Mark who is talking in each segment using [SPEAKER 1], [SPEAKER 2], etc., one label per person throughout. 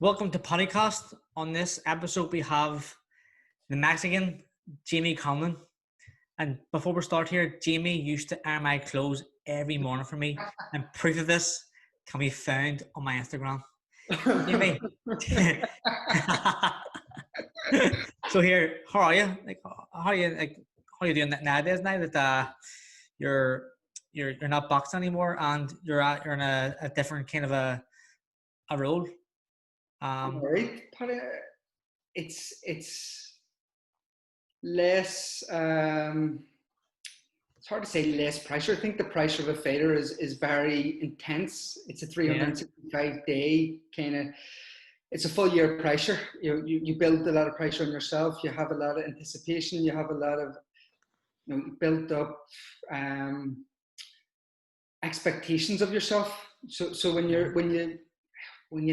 [SPEAKER 1] Welcome to PaddyCast. On this episode, we have the Mexican Jamie Conlan. And before we start here, Jamie used to iron my clothes every morning for me. And proof of this can be found on my Instagram. Jamie. So here, how are you? How are you doing nowadays? Now that you're not boxing anymore, and you're in a different kind of a role.
[SPEAKER 2] Right, but it's less. It's hard to say less pressure. I think the pressure of a fighter is very intense. It's a 365-day kind of. It's a full year pressure. You build a lot of pressure on yourself. You have a lot of anticipation. You have a lot of built up expectations of yourself. So when you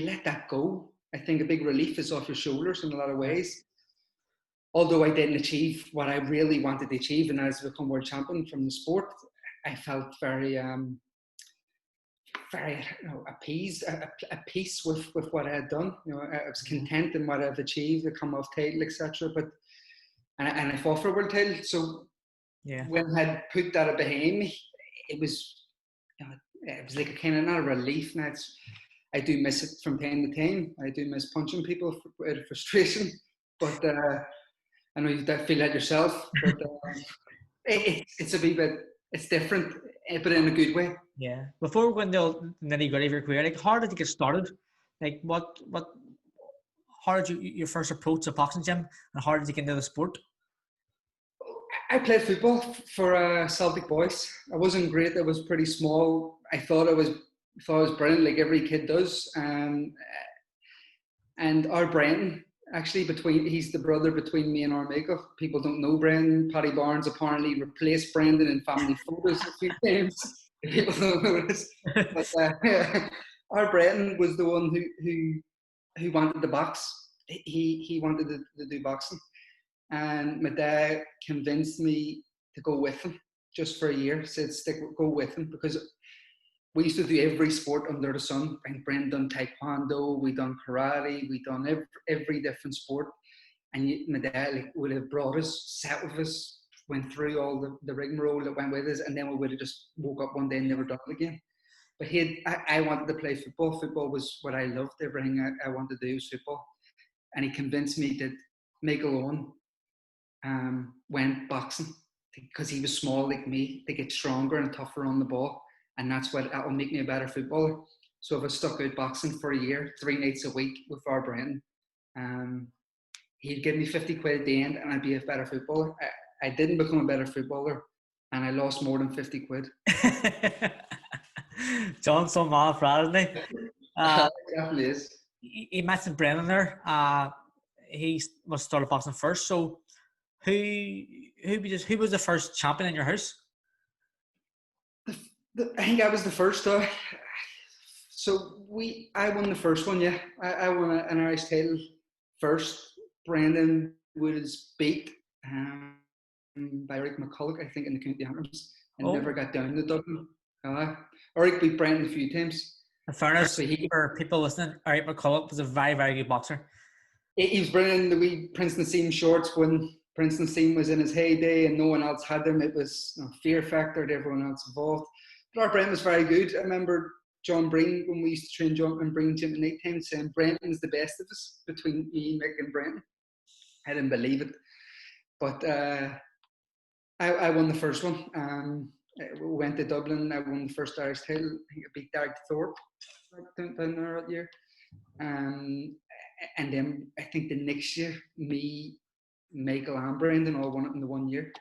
[SPEAKER 2] let that go, I think a big relief is off your shoulders in a lot of ways. Although I didn't achieve what I really wanted to achieve, and as become world champion from the sport, I felt very appeased, at peace with what I had done. I was content in what I've achieved, the come off title, etc. But and I fought for a world title. So when I had put that behind me, it was like a kind of not a relief. Now I do miss it from time to time. I do miss punching people out of frustration, but I know you don't feel that yourself. But it's a wee bit, it's different, but in a good way.
[SPEAKER 1] Yeah. Before we go into the nitty-gritty of your career, how did you get started? How did your first approach the boxing gym, and how did you get into the sport?
[SPEAKER 2] I played football for Celtic boys. I wasn't great. I was pretty small. I thought I was brilliant, like every kid does. And our Brenton, actually, he's the brother between me and Armichael. People don't know Brenton. Paddy Barnes apparently replaced Brendan in family photos a few times. People don't know this. But our Brenton was the one who wanted the box. He wanted to do boxing. And my dad convinced me to go with him just for a year. Said, go with him, because we used to do every sport under the sun. And Brendan done taekwondo, we done karate, we done every different sport. And my dad would have brought us, sat with us, went through all the rigmarole that went with us, and then we would have just woke up one day and never done it again. But I wanted to play football. Football was what I loved. Everything I wanted to do was football. And he convinced me that Michael Owen went boxing, because he was small like me, to get stronger and tougher on the ball, and that will make me a better footballer. So if I stuck out boxing for a year, 3 nights a week with our Brenton, he'd give me 50 quid at the end, and I'd be a better footballer. I didn't become a better footballer, and I lost more than 50 quid.
[SPEAKER 1] John's so mad proud, isn't he?
[SPEAKER 2] Definitely is.
[SPEAKER 1] You mentioned Brendan there. He was started boxing first. So who was the first champion in your house?
[SPEAKER 2] I think I was the first. So I won the first one. Yeah, I won an Irish title first. Brendan was beat by Rick McCulloch, I think, in the county anthems, and never got down to Dublin. Rick beat Brendan a few times.
[SPEAKER 1] In fairness, for people listening, Rick McCulloch was a very, very good boxer.
[SPEAKER 2] He was brilliant. The wee Princeton Seam shorts when Princeton Seam was in his heyday and no one else had them. It was fear factor to everyone else involved. But our Brenton was very good. I remember John Breen, when we used to train John and Breen gym at night time, saying Brenton's the best of us, between me, Mick and Brenton. I didn't believe it. But I won the first one. We went to Dublin. I won the first Irish title. I think I beat Derek Thorpe down there that year. And then I think the next year, me, Michael and Brendan all won it in the 1 year.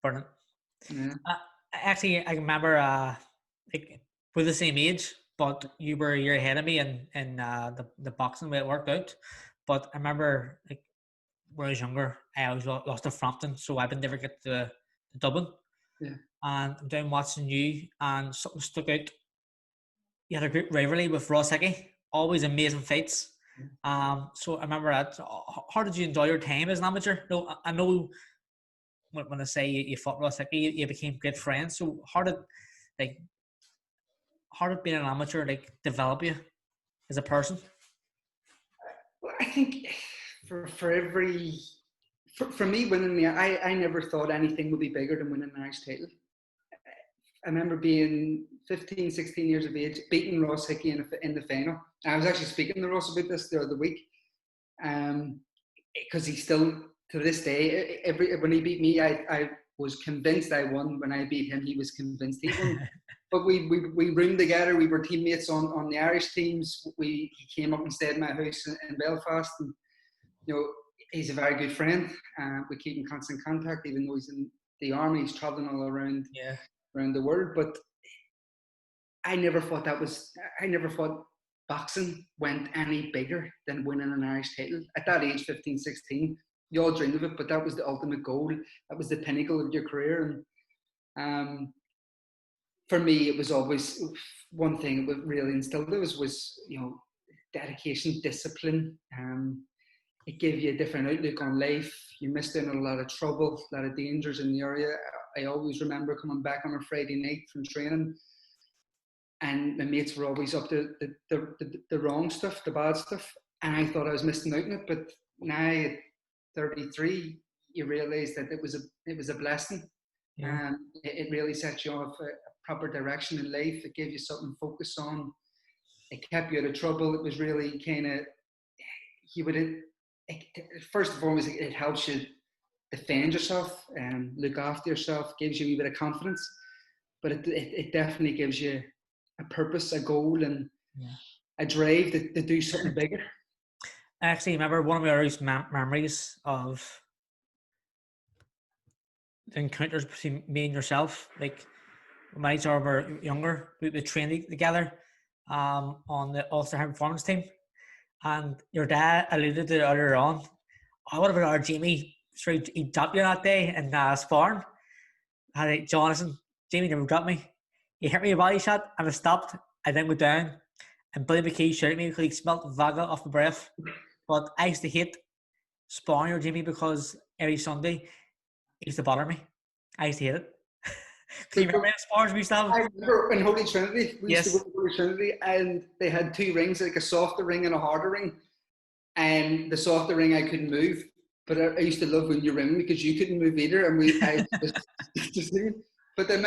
[SPEAKER 1] Brilliant.
[SPEAKER 2] Yeah.
[SPEAKER 1] Actually, I remember we're the same age, but you were a year ahead of me in the boxing way it worked out. But I remember when I was younger, I always lost to Frampton, so I would never get to Dublin.
[SPEAKER 2] Yeah.
[SPEAKER 1] And I'm down watching you, and something stuck out. You had a great rivalry with Ross Hickey, always amazing fights. So I remember that. How did you enjoy your time as an amateur? No, I know when I say you fought Ross Hickey, you became great friends. So how did being an amateur develop you as a person?
[SPEAKER 2] think for me winning I never thought anything would be bigger than winning an Irish title. I remember being 15, 16 years of age, beating Ross Hickey in the final. I was actually speaking to Ross about this the other week, because he still, to this day, when he beat me, I was convinced I won. When I beat him, he was convinced he won. But we roomed together. We were teammates on the Irish teams. He came up and stayed in my house in Belfast, and he's a very good friend. We keep in constant contact, even though he's in the army. He's traveling all around the world. But I never thought boxing went any bigger than winning an Irish title. At that age, 15, 16, you all dreamed of it, but that was the ultimate goal. That was the pinnacle of your career. And for me, it was always one thing that really instilled it was dedication, discipline. It gave you a different outlook on life. You missed out on a lot of trouble, a lot of dangers in the area. I always remember coming back on a Friday night from training, and my mates were always up to the wrong stuff, the bad stuff, and I thought I was missing out on it. But now at 33, you realise that it was a blessing. It really set you off a proper direction in life. It gave you something to focus on. It kept you out of trouble. It was really kind of, first and foremost, it helps you defend yourself and look after yourself, gives you a wee bit of confidence. But it definitely gives you a purpose, a goal, and a drive to do something bigger.
[SPEAKER 1] I actually remember one of my earliest memories of the encounters between me and yourself. Like, when my daughter were younger, we trained together on the Ulster High Performance team. And your dad alluded to it earlier on. I would have heard Jamie, sure, he dropped you that day in sparring. I had Jonathan, Jamie never dropped me. He hit me a body shot and I stopped. I then went down. And Billy McKee shouted at me because he smelt vodka off my breath. But I used to hate sparring your Jamie because every Sunday he used to bother me. I used to hate it. Can you remember the spars we used to have?
[SPEAKER 2] I remember in Holy Trinity. We used to go to Holy Trinity, and they had two rings, like a softer ring and a harder ring. And the softer ring I couldn't move, but I used to love when you ring because you couldn't move either. And but I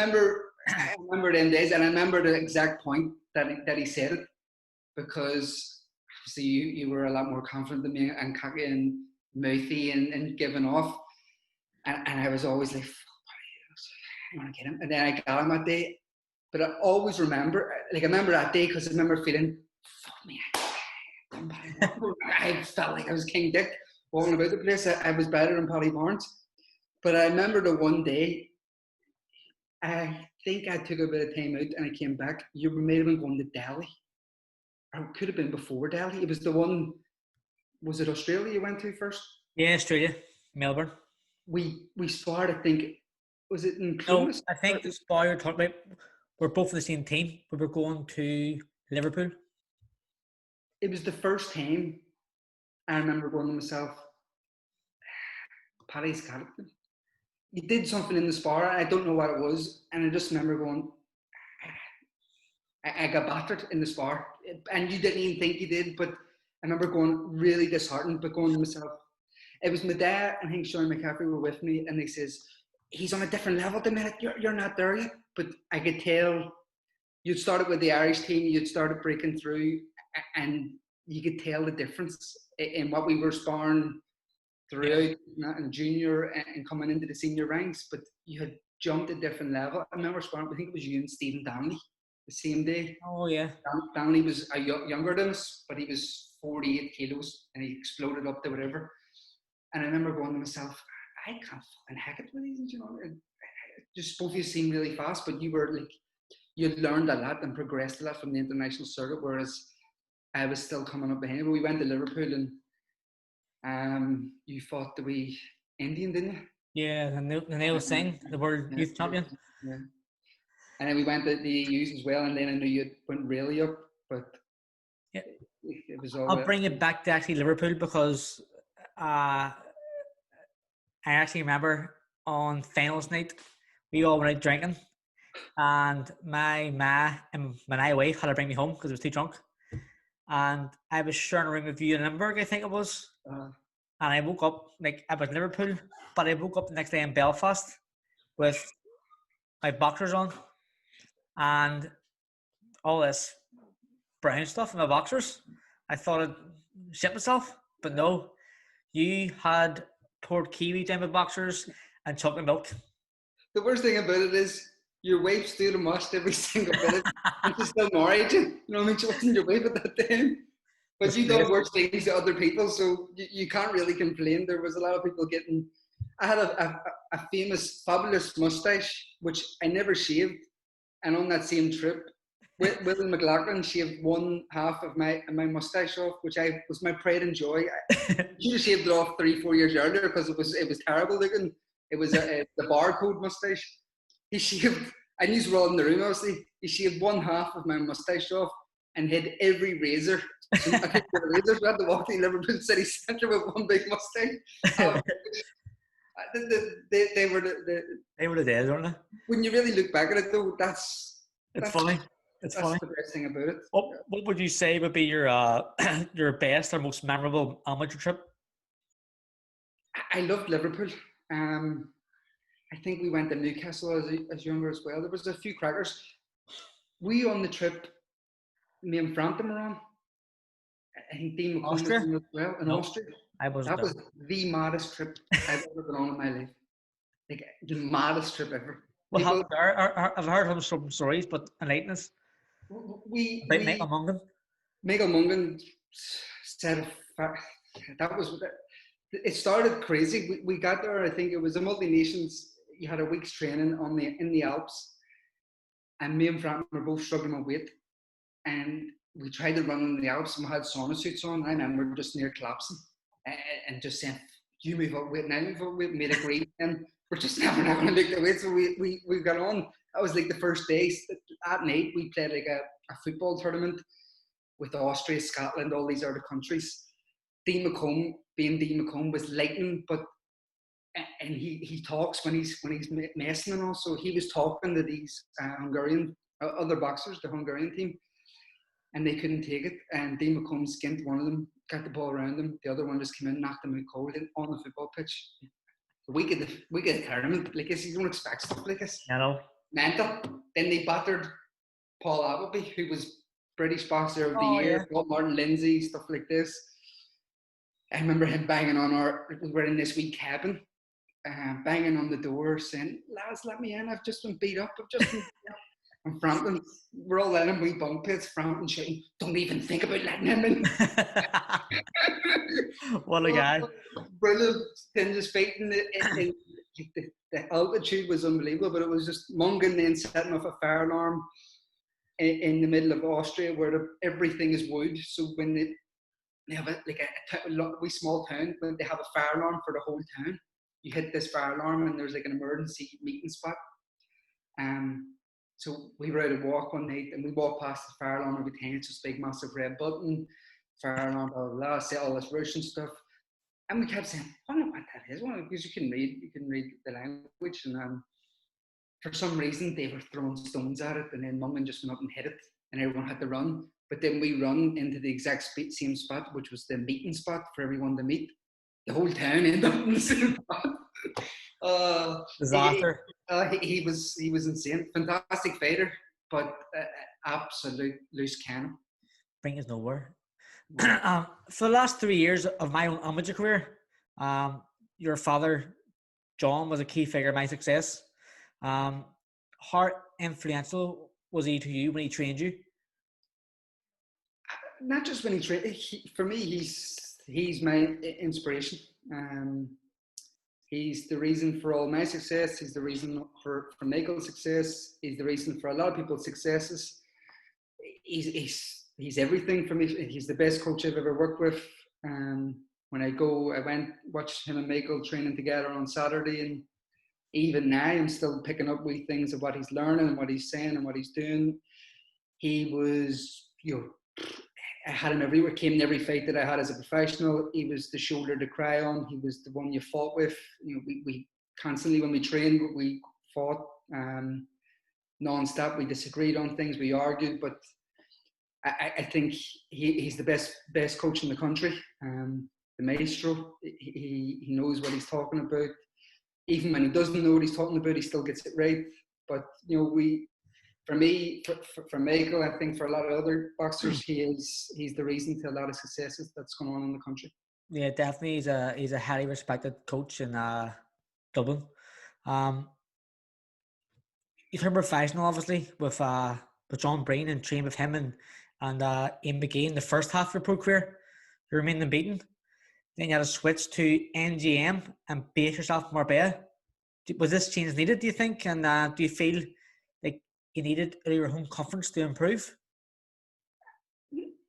[SPEAKER 2] remember them days, and I remember the exact point that he said it, because obviously you were a lot more confident than me and cocky and mouthy and giving off, and I was always like, I want to get him. And then I got him that day. But I always remember, I remember that day because I remember feeling, fuck me, I felt like I was King Dick walking about the place. I was better than Paddy Barnes. But I remember the one day, I think I took a bit of time out and I came back. You may have been going to Delhi. Or it could have been before Delhi. It was the one, was it Australia you went to first?
[SPEAKER 1] Yeah, Australia, Melbourne.
[SPEAKER 2] We sparred, I think. Was it in
[SPEAKER 1] No, I think the spar you're talking about, we're both for the same team. We were going to Liverpool.
[SPEAKER 2] It was the first time I remember going to myself, Paddy's got it. He did something in the spar, I don't know what it was, and I just remember going, I got battered in the spar, and you didn't even think you did, but I remember going really disheartened, but going to myself. It was my dad and I think Sean McCaffrey were with me, and they says, he's on a different level at the minute. You're not there yet. But I could tell you'd started with the Irish team, you'd started breaking through, and you could tell the difference in what we were sparring throughout in junior and coming into the senior ranks. But you had jumped a different level. I remember sparring, I think it was you and Stephen Danley the same day.
[SPEAKER 1] Oh, yeah.
[SPEAKER 2] Danley was younger than us, but he was 48 kilos and he exploded up to whatever. And I remember going to myself, I can't fucking hack it with these, just both of you seem really fast, but you were like, you'd learned a lot and progressed a lot from the international circuit, whereas I was still coming up behind. But we went to Liverpool and you fought the wee Indian, didn't you?
[SPEAKER 1] Yeah, the Neil Singh, the world youth champion.
[SPEAKER 2] Yeah. And then we went to the U's as well, and then I knew you went really up, but it was all.
[SPEAKER 1] I'll bring it back to actually Liverpool because I actually remember on finals night, we all went out drinking, and my ma and my wife had to bring me home because I was too drunk. and I was sharing a room with you in Limburg, I think it was.
[SPEAKER 2] Uh,
[SPEAKER 1] And I woke up, like, I was in Liverpool, but I woke up the next day in Belfast with my boxers on and all this brown stuff in my boxers. I thought I'd shit myself, but no. You had poured kiwi down my boxers and chocolate milk.
[SPEAKER 2] the worst thing about it is your wife stood and watched every single bit, and she's still married you. You know what I mean? She wasn't your wife at that time. But you done worse things to other people, so you can't really complain. There was a lot of people getting. I had a famous, fabulous mustache, which I never shaved. And on that same trip, Willie McLaughlin shaved one half of my mustache off, which was my pride and joy. I should have shaved it off 3-4 years earlier because it was terrible looking. It was the barcode mustache. He shaved. I knew he were all in the room. Obviously, he shaved one half of my mustache off and hid every razor. So I couldn't get a razor. So I had to walk to Liverpool City Centre with one big mustache. They were
[SPEAKER 1] the days, weren't they?
[SPEAKER 2] When you really look back at it, though, that's
[SPEAKER 1] funny. It's funny.
[SPEAKER 2] The best thing about it.
[SPEAKER 1] What would you say would be your your best or most memorable amateur trip?
[SPEAKER 2] I loved Liverpool. I think we went to Newcastle as younger as well. There was a few crackers. We on the trip, me and Frampton were on. I think Dean McCombs was on as well in Austria. That was the maddest trip I've ever been on in my life. Like the maddest trip ever.
[SPEAKER 1] What happened there? I've heard some stories, but enlighten us. Michael Mungan.
[SPEAKER 2] Michael Mungan said that was. It started crazy. We got there. I think it was a multi-nations. You had a week's training in the Alps, and me and Frank were both struggling with weight, and we tried to run in the Alps and we had sauna suits on. I remember just near collapsing and just saying, "You move up weight, and I move up weight." Made a great, and we're just never going to look at weight. So we got on. That was like the first day. At night, we played like a football tournament with Austria, Scotland, all these other countries. Dean McComb, being Dean McComb, was lightning, and he talks when he's messing and all. So he was talking to these Hungarian other boxers, the Hungarian team, and they couldn't take it. And Dean McComb skinned one of them, got the ball around him. The other one just came in, knocked him out cold on the football pitch. We get the tournament like this. You don't expect stuff like this.
[SPEAKER 1] I know.
[SPEAKER 2] Mental. Then they battered Paul Appleby, who was British Boxer of the Year, Paul Martin Lindsay, stuff like this. I remember him banging on we were in this wee cabin, banging on the door saying, "Lads, let me in, I've just been beat up, And Frampton, we're all letting him, we bunk pits, Frampton shouting, "Don't even think about letting him in."
[SPEAKER 1] What a guy.
[SPEAKER 2] Brilliant. Then just fighting, the altitude was unbelievable, but it was just Mungan then setting off a fire alarm in the middle of Austria where everything is wood. So when they have a wee small town, when they have a fire alarm for the whole town, you hit this fire alarm and there's like an emergency meeting spot. So we were out a walk one night and we walked past the fire alarm every time. It's this big massive red button, fire alarm, blah, blah, blah, say all this Russian stuff. And we kept saying, I don't know what that is, because you can read the language. And for some reason they were throwing stones at it, and then Mungan just went up and hit it, and everyone had to run. But then we run into the exact same spot, which was the meeting spot for everyone to meet. The whole town ended up in the same spot.
[SPEAKER 1] Disaster.
[SPEAKER 2] He was insane. Fantastic fighter, but absolute loose cannon.
[SPEAKER 1] Bring us nowhere. For the last 3 years of my own amateur career, your father, John, was a key figure in my success. How influential was he to you when he trained you?
[SPEAKER 2] Not just when he trained. For me, he's my inspiration. He's the reason for all my success. He's the reason for Michael's success. He's the reason for a lot of people's successes. He's everything for me. He's the best coach I've ever worked with. When I went watched him and Michael training together on Saturday, and even now I'm still picking up wee things of what he's learning and what he's saying and what he's doing. He was, I had him everywhere. Came in every fight that I had as a professional. He was the shoulder to cry on. He was the one you fought with. We constantly, when we trained, we fought non-stop. We disagreed on things. We argued, but I think he's the best coach in the country. The maestro, he knows what he's talking about. Even when he doesn't know what he's talking about, he still gets it right. But for me, for Michael, I think for a lot of other boxers, he's the reason to a lot of successes that's going on in the country.
[SPEAKER 1] Yeah, definitely. He's a highly respected coach in Dublin. You turned professional, obviously, with John Breen and trained with him and Ian McGee in the first half of your pro career. You remained unbeaten. Then you had to switch to NGM and base yourself in Marbella. Was this change needed, do you think? And do you feel like you needed your home conference to improve?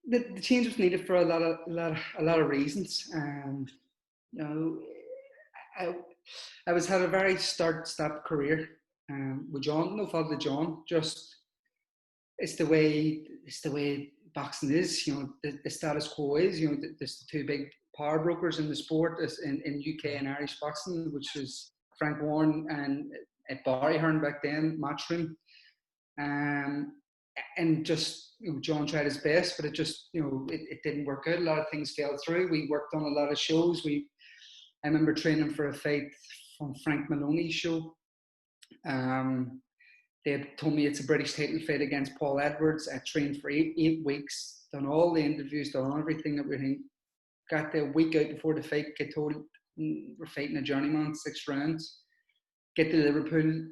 [SPEAKER 2] The change was needed for a lot of reasons. I had a very start-stop career with John. No fault of John. Just it's the way boxing is. The status quo is. There's the two big power brokers in the sport in UK and Irish boxing, which is Frank Warren and Barry Hearn back then, Matchroom. And just John tried his best, but it just it didn't work out. A lot of things fell through. We worked on a lot of shows. I remember training for a fight from Frank Maloney's show. They had told me it's a British title fight against Paul Edwards. I trained for eight weeks, done all the interviews, done everything. Got there a week out before the fight, get told we're fighting a journeyman, 6 rounds. Get to Liverpool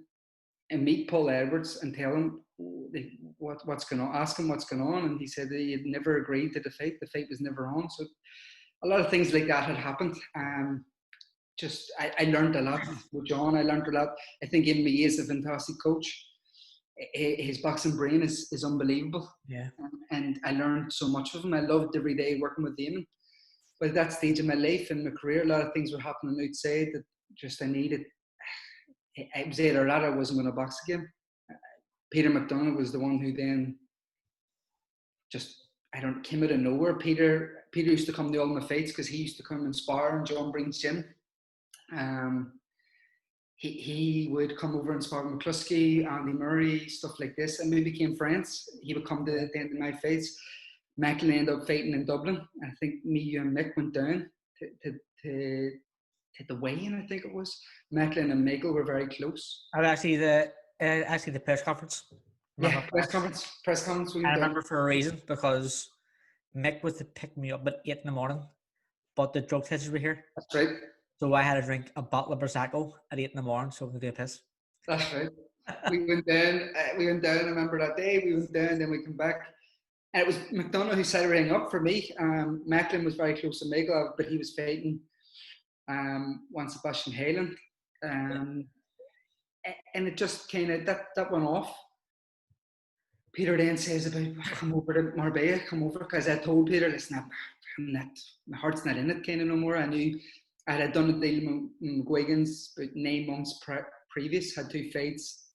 [SPEAKER 2] and meet Paul Edwards and tell him what's going on, ask him what's going on. And he said he had never agreed to the fight. The fight was never on. So a lot of things like that had happened. I learned a lot with John. I learned a lot. I think he is a fantastic coach. His boxing brain is unbelievable.
[SPEAKER 1] Yeah.
[SPEAKER 2] And I learned so much of him. I loved every day working with him. But at that stage of my life and my career, a lot of things were happening outside that just I needed. It was either that or I wasn't going to box again. Peter McDonough was the one who then came out of nowhere. Peter used to come to all my fights because he used to come and spar in John Breen's gym. He would come over and spar with McCluskey, Andy Murray, stuff like this, and we became friends. He would come to the end of my fights. Macklin ended up fighting in Dublin. I think me and Mick went down to the weigh-in, I think it was. Macklin and Michael were very close.
[SPEAKER 1] I was actually the press conference.
[SPEAKER 2] Yeah, press conference.
[SPEAKER 1] I remember for a reason, because Mick was to pick me up at 8 a.m, but the drug testers were here.
[SPEAKER 2] That's right.
[SPEAKER 1] So I had to drink a bottle of Prosecco at 8 a.m, so I could do a piss.
[SPEAKER 2] That's right. We went down. I remember that day. We went down, then we come back. And it was McDonough who set everything up for me. Macklin was very close to Michael, but he was fighting Juan Sebastian Halen. And it just kind of, that went off. Peter then says about, come over to Marbella, because I told Peter, listen, my heart's not in it kind of no more. I knew I had done a deal with McGuigan's about 9 months previous, had 2 fights.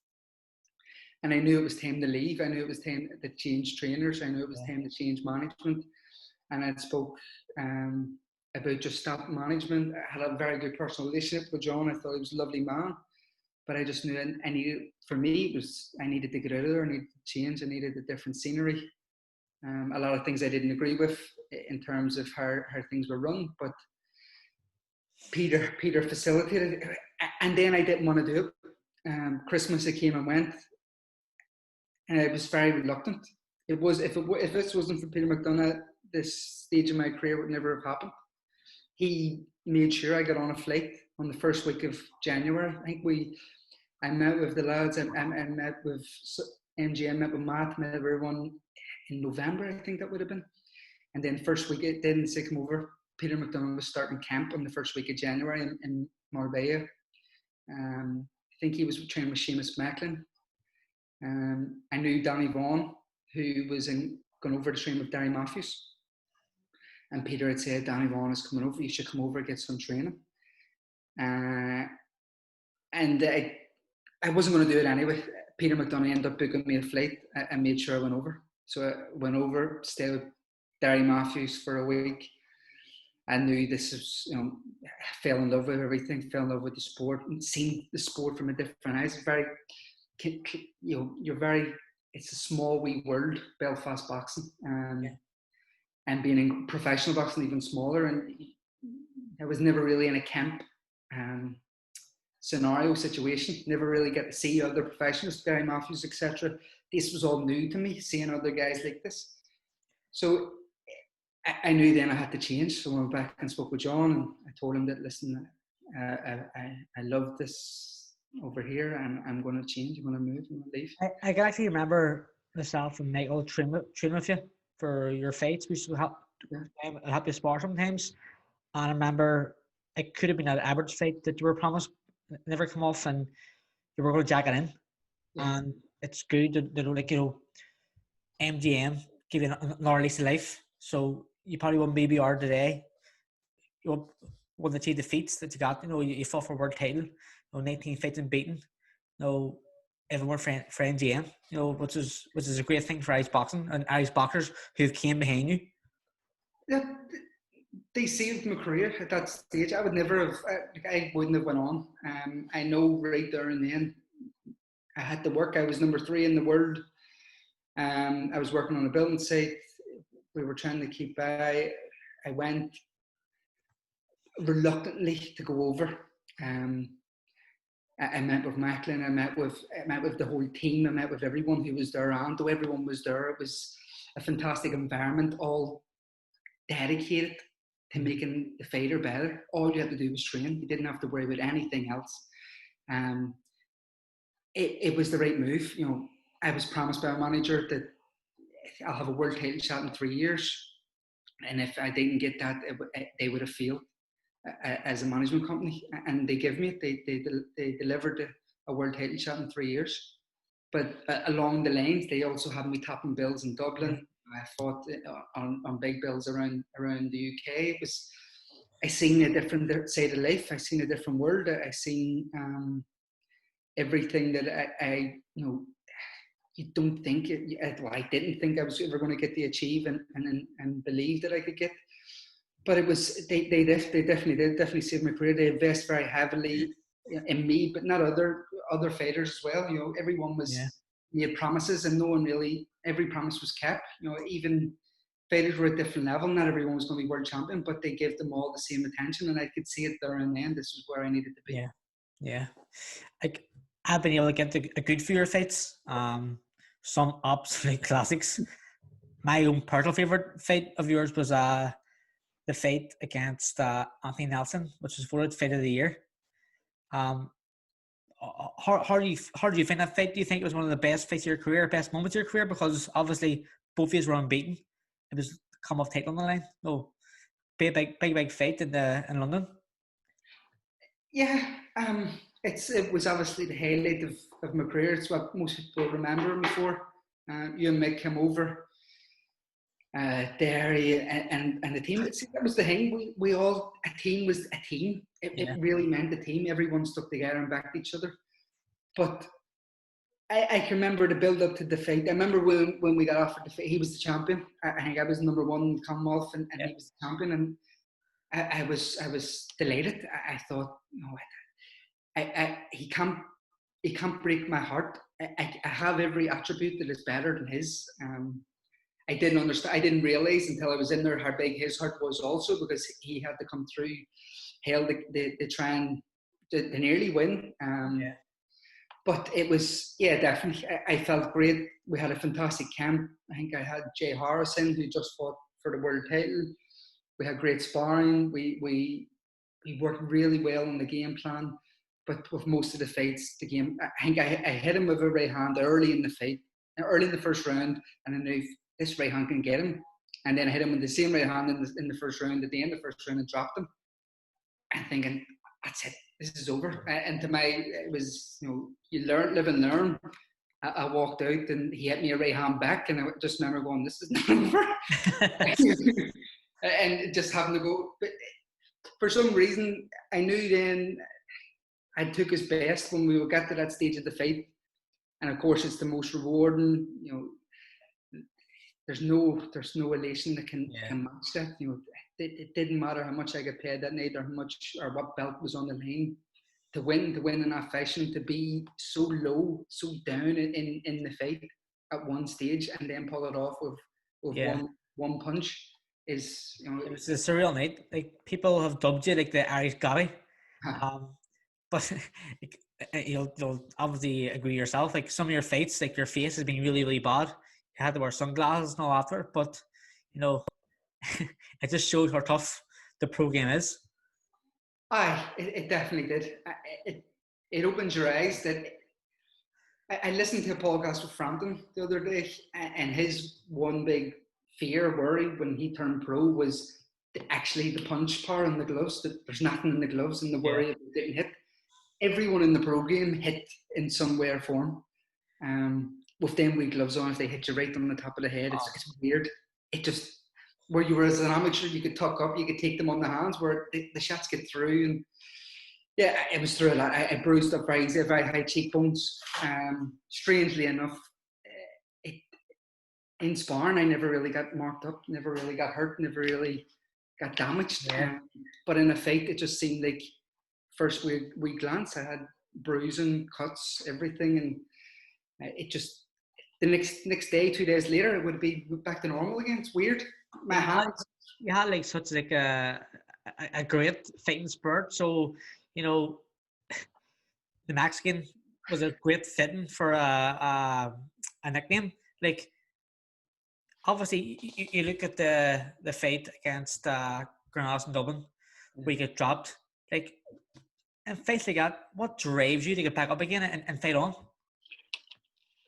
[SPEAKER 2] And I knew it was time to leave. I knew it was time to change trainers. I knew it was time to change management. And I spoke about just stop management. I had a very good personal relationship with John. I thought he was a lovely man. But I just knew I needed to get out of there. I needed to change. I needed a different scenery. A lot of things I didn't agree with in terms of how things were run. But Peter facilitated it. And then I didn't want to do it. Christmas, it came and went. And I was very reluctant. If this wasn't for Peter McDonough, this stage of my career would never have happened. He made sure I got on a flight on the first week of January. I think I met with the lads. I met with MGM, met with Matt, met everyone in November. I think that would have been. And then first week it didn't come over. Peter McDonough was starting camp on the first week of January in Marbella. I think he was training with Seamus Macklin. I knew Danny Vaughan, who was going over to train with Derry Matthews. And Peter had said, Danny Vaughan is coming over, you should come over and get some training. And I wasn't going to do it anyway. Peter McDonough ended up booking me a flight and made sure I went over. So I went over, stayed with Derry Matthews for a week. I knew this was, I fell in love with everything, fell in love with the sport, and seen the sport from a different eyes. You're very it's a small wee world, Belfast boxing,
[SPEAKER 1] Yeah.
[SPEAKER 2] and being in professional boxing even smaller. And I was never really in a camp scenario situation. Never really get to see other professionals, Gary Matthews, etc. This was all new to me, seeing other guys like this. So I knew then I had to change. So I went back and spoke with John, and I told him that, listen, I love this over here, and I'm going to change. I'm going to move. I'm going to leave.
[SPEAKER 1] I can actually remember myself and Michael training with you for your fights. We used to help you spar sometimes. And I remember it could have been an average fight that you were promised, never come off, and you were going to jack it in.
[SPEAKER 2] Yeah.
[SPEAKER 1] And it's good that like, you know, MGM give you another lease of life. So you probably wouldn't maybe are today. You wouldn't achieve the feats that you got. You know, you fought for world title. You know, 19 fights unbeaten. You know, everyone for MGM. You know, which is a great thing for Irish boxing and Irish boxers who came behind you.
[SPEAKER 2] Yeah, they saved my career at that stage. I would never have. I wouldn't have went on. I know right there and then I had to work. I was number 3 in the world. I was working on a building site. We were trying to keep by. I went reluctantly to go over. I met with Macklin. I met with the whole team. I met with everyone who was there. And though everyone was there, it was a fantastic environment, all dedicated to making the fighter better. All you had to do was train. You didn't have to worry about anything else. It was the right move. You know, I was promised by a manager that I'll have a world title shot in 3 years, and if I didn't get that, they would have failed as a management company. And they gave me it. They delivered a world title shot in 3 years. But along the lines, they also had me topping bills in Dublin. I fought on big bills around the UK. I seen a different side of life. I seen a different world. I seen everything that I you know, you don't think well, I didn't think I was ever going to get to achieve and believe that I could get. But it was they definitely saved my career. They invest very heavily in me, but not other fighters as well. You know, everyone made promises, and no one really. Every promise was kept. You know, even fighters were at different level. Not everyone was going to be world champion, but they gave them all the same attention, and I could see it there and then. This was where I needed to be.
[SPEAKER 1] Yeah. Like, I've been able to get a good few your fights. Some absolute classics. My own personal favorite fight of yours was the fight against Anthony Nelson, which was voted fight of the year. How do you find that fight? Do you think it was one of the best fights of your career, best moments of your career? Because obviously both of you were unbeaten. It was come off title on the line. No, big fight in London.
[SPEAKER 2] Yeah, it was obviously the highlight of my career. It's what most people remember me for. You and Mick came over. Derry and the team. That was the thing. We all, a team was a team. It really meant a team. Everyone stuck together and backed each other. But I can remember the build up to the fight. I remember when we got offered the fight, he was the champion. I think I was number 1 in the Commonwealth, and he was the champion. And I was delighted. I thought, no, he can't break my heart. I have every attribute that is better than his. I didn't understand. I didn't realize until I was in there how big his heart was also, because he had to come through hell to try and to nearly win. But it was, definitely. I felt great. We had a fantastic camp. I think I had Jay Harrison, who just fought for the world title. We had great sparring. We worked really well on the game plan. But with most of the fights, the game, I think I hit him with a right hand early in the fight, early in the first round, and I knew this right hand can get him. And then I hit him with the same right hand in the first round, at the end of the first round, and dropped him. And thinking, that's it, this is over. And it was, you learn, live and learn. I walked out and he hit me a right hand back, and I just remember going, this is not over. And just having to go. But for some reason, I knew then I took his best when we would get to that stage of the fight. And of course, it's the most rewarding, there's no elation that can match that. It didn't matter how much I got paid that night, or how much or what belt was on the line. To win in that fashion, to be so low, so down in the fight, at one stage and then pull it off with
[SPEAKER 1] Yeah.
[SPEAKER 2] one punch is, you know,
[SPEAKER 1] It was a surreal night. Like, people have dubbed you like the Irish Gabby. But you'll obviously agree yourself. Like, some of your fights, like, your face has been really, really bad. You had to wear sunglasses and all after, but you know, it just showed how tough the pro game is.
[SPEAKER 2] aye, it definitely did. It opens your eyes. That I listened to a podcast with Frampton the other day, and his one big fear, worry when he turned pro was actually the punch power in the gloves. That there's nothing in the gloves, and the worry of it didn't hit. Everyone in the pro game hit in some way or form. With them wee gloves on, if they hit you right on the top of the head, it's weird. It just, where you were as an amateur, you could tuck up, you could take them on the hands, where the shots get through. And yeah, it was through a lot. I bruised up very easy, very high cheekbones. Strangely enough, it, in sparring, I never really got marked up, never really got hurt, never really got damaged.
[SPEAKER 1] Yeah.
[SPEAKER 2] But in a fight, it just seemed like, first we glance, I had bruising, cuts, everything, and it just, the next day, 2 days later, it would be back to normal again. It's weird. My hands.
[SPEAKER 1] You had like such like a great fighting spirit. So, you know, the Mexican was a great fitting for a nickname. Like, obviously, you look at the fight against Granados in Dublin, where you get dropped. Like, and fights like that, what drives you to get back up again and fight on?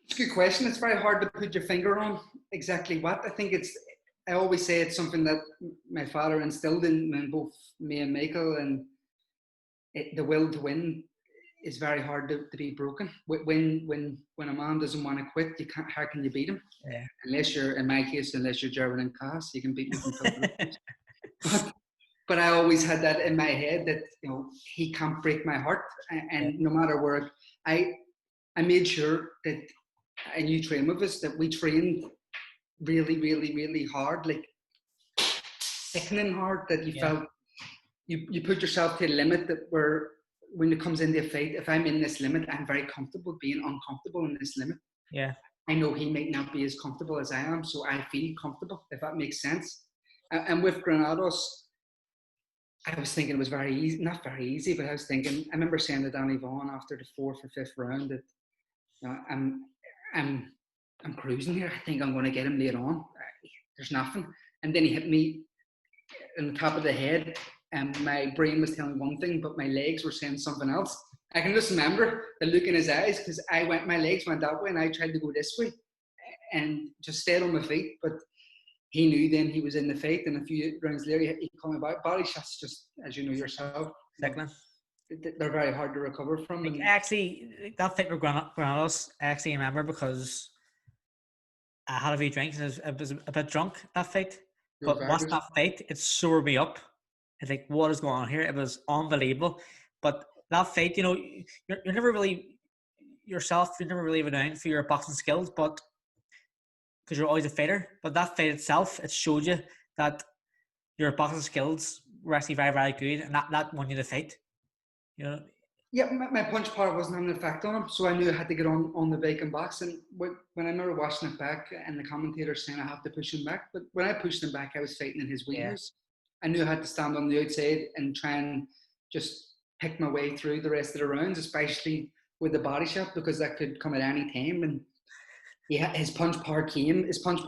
[SPEAKER 2] It's a good question. It's very hard to put your finger on exactly what. I think I always say it's something that my father instilled in both me and Michael, and the will to win is very hard to be broken. When a man doesn't want to quit, you can't. How can you beat him?
[SPEAKER 1] Yeah.
[SPEAKER 2] Unless you're, in my case, unless you're German and Cass, you can beat me from but I always had that in my head that, you know, he can't break my heart, and no matter where I made sure that, and you train with us, that we trained really, really, really hard, like sickening hard, that you felt you put yourself to a limit that where, when it comes into a fight, if I'm in this limit, I'm very comfortable being uncomfortable in this limit.
[SPEAKER 1] Yeah.
[SPEAKER 2] I know he might not be as comfortable as I am, so I feel comfortable, if that makes sense. And with Granados, I was thinking it was very easy, not very easy, but I was thinking, I remember saying to Danny Vaughan after the 4th or 5th round that, you know, I'm cruising here. I think I'm going to get him later on. There's nothing. And then he hit me in the top of the head, and my brain was telling one thing, but my legs were saying something else. I can just remember the look in his eyes, because my legs went that way and I tried to go this way and just stayed on my feet. But he knew then he was in the fight, and a few rounds later he called me back. Body shots, just as you know yourself, they're very hard to recover from.
[SPEAKER 1] Like, actually, that fight with Granados, I actually remember, because I had a few drinks and I was a bit drunk that fight. But watching that fight, it sobered me up. It's like, what is going on here? It was unbelievable. But that fight, you know, you're never really yourself. You're never really renowned for your boxing skills, but because you're always a fighter. But that fight itself, it showed you that your boxing skills were actually very, very good, and that won you the fight. You know.
[SPEAKER 2] Yeah, my punch power wasn't having an effect on him, so I knew I had to get on the bacon box. And when I remember watching it back, and the commentator saying I have to push him back, but when I pushed him back, I was fighting in his wheels. I knew I had to stand on the outside and try and just pick my way through the rest of the rounds, especially with the body shot, because that could come at any time. And his punch power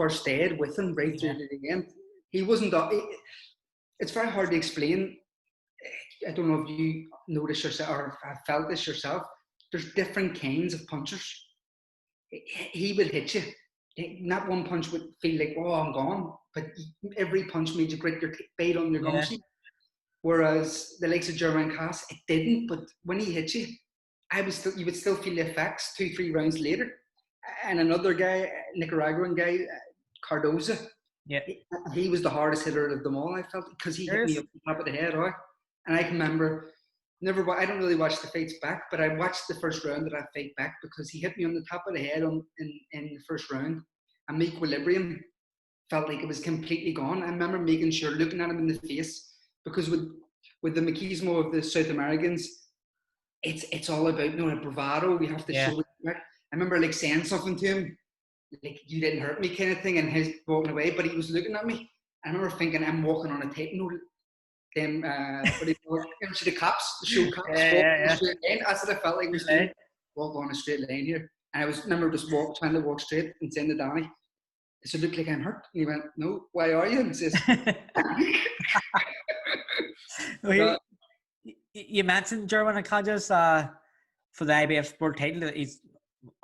[SPEAKER 2] stayed with him right through to the end. He wasn't. It's very hard to explain. I don't know if you notice yourself or have felt this yourself. There's different kinds of punchers. He would hit you. Not one punch would feel like, oh, I'm gone. But every punch made you grit your teeth on your gum sheet. Whereas the likes of German Cass, it didn't. But when he hit you, you would still feel the effects 2-3 rounds later. And another guy, Nicaraguan guy, Cardoza, he was the hardest hitter of them all, I felt, because he hit me up the top of the head. Right? And I can remember, I don't really watch the fights back, but I watched the first round of that fight back, because he hit me on the top of the head in the first round, and my equilibrium felt like it was completely gone. I remember making sure, looking at him in the face, because with the machismo of the South Americans, it's all about, you know, bravado. We have to show it. I remember like saying something to him, like you didn't hurt me kind of thing, and his walking away, but he was looking at me. I remember thinking, I'm walking on a tape, them, what do you call it? You know, see the cops, the show cops, walking on a straight lane. That's what I felt like was doing. Walk on a straight lane here. And I remember just trying to walk straight and saying to Danny, does it look like I'm hurt? And he went, no, why are you? And he says,
[SPEAKER 1] you mentioned German Akajas for the IBF Sport title. He's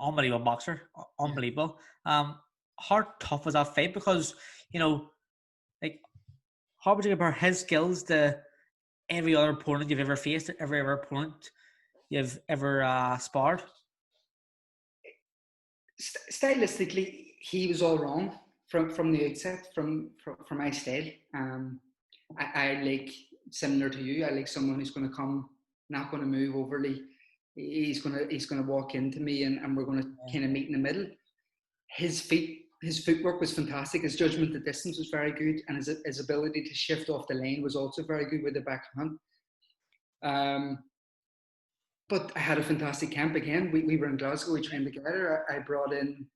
[SPEAKER 1] unbelievable boxer, unbelievable. How tough was that fight? Because, you know, like, how would you compare his skills to every other opponent you've ever faced, every other opponent you've ever sparred?
[SPEAKER 2] Stylistically, he was all wrong from the outset, from my style. I like, similar to you, I like someone who's going to come, not going to move overly. He's going to walk into me, and we're going to kind of meet in the middle. His footwork was fantastic. His judgment of distance was very good, and his ability to shift off the lane was also very good with the backhand. But I had a fantastic camp again. We were in Glasgow. We trained together. I brought in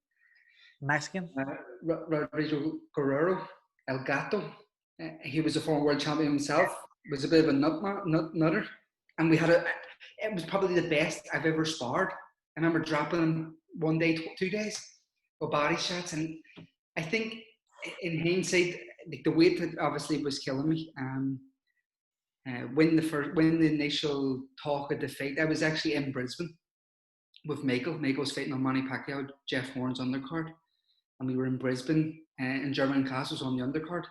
[SPEAKER 1] Mexican
[SPEAKER 2] Rodrigo Guerrero, El Gato. He was a former world champion himself. Was a bit of a nutter, and it was probably the best I've ever sparred. I remember dropping him one day, 2 days, with body shots, and I think in hindsight, the weight obviously was killing me. When the initial talk of the fight, I was actually in Brisbane with Michael. Michael was fighting on Manny Pacquiao, Jeff Horn's undercard, and we were in Brisbane, and German Cass was on the undercard.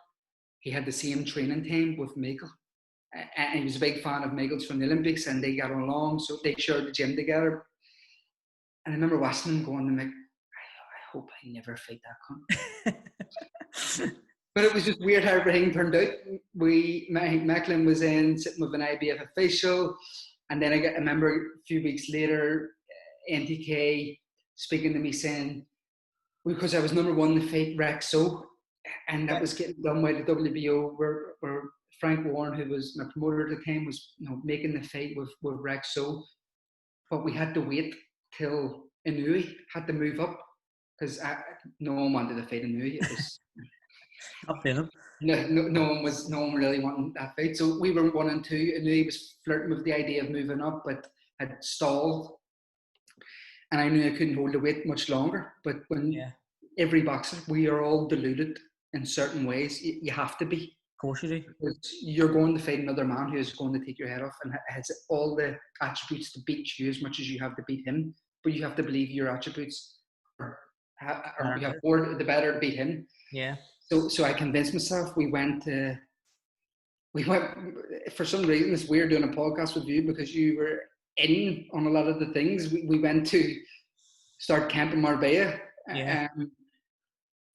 [SPEAKER 2] He had the same training time with Michael, and he was a big fan of Michael's from the Olympics, and they got along, so they shared the gym together. And I remember watching him going to Mick, I hope I never fight that cunt. But it was just weird how everything turned out. Macklin was in sitting with an IBF official, and then I remember a few weeks later, MTK speaking to me saying, because I was number one in the fight, Rexo, and that was getting done by the WBO, where Frank Warren, who was my promoter at the time, was making the fight with Rexo, but we had to wait till Inouye had to move up because no one wanted to fight Inouye. It was. No one really wanted that fight. So we were 1 and 2, and he was flirting with the idea of moving up, but had stalled. And I knew I couldn't hold the weight much longer. But every boxer, we are all deluded in certain ways. You have to be.
[SPEAKER 1] Of course you do.
[SPEAKER 2] Because you're going to fight another man who is going to take your head off and has all the attributes to beat you as much as you have to beat him. But you have to believe your attributes you have more the better to beat him.
[SPEAKER 1] Yeah.
[SPEAKER 2] So I convinced myself. We went for some reason. It's weird doing a podcast with you because you were in on a lot of the things. We went to start camp in Marbella.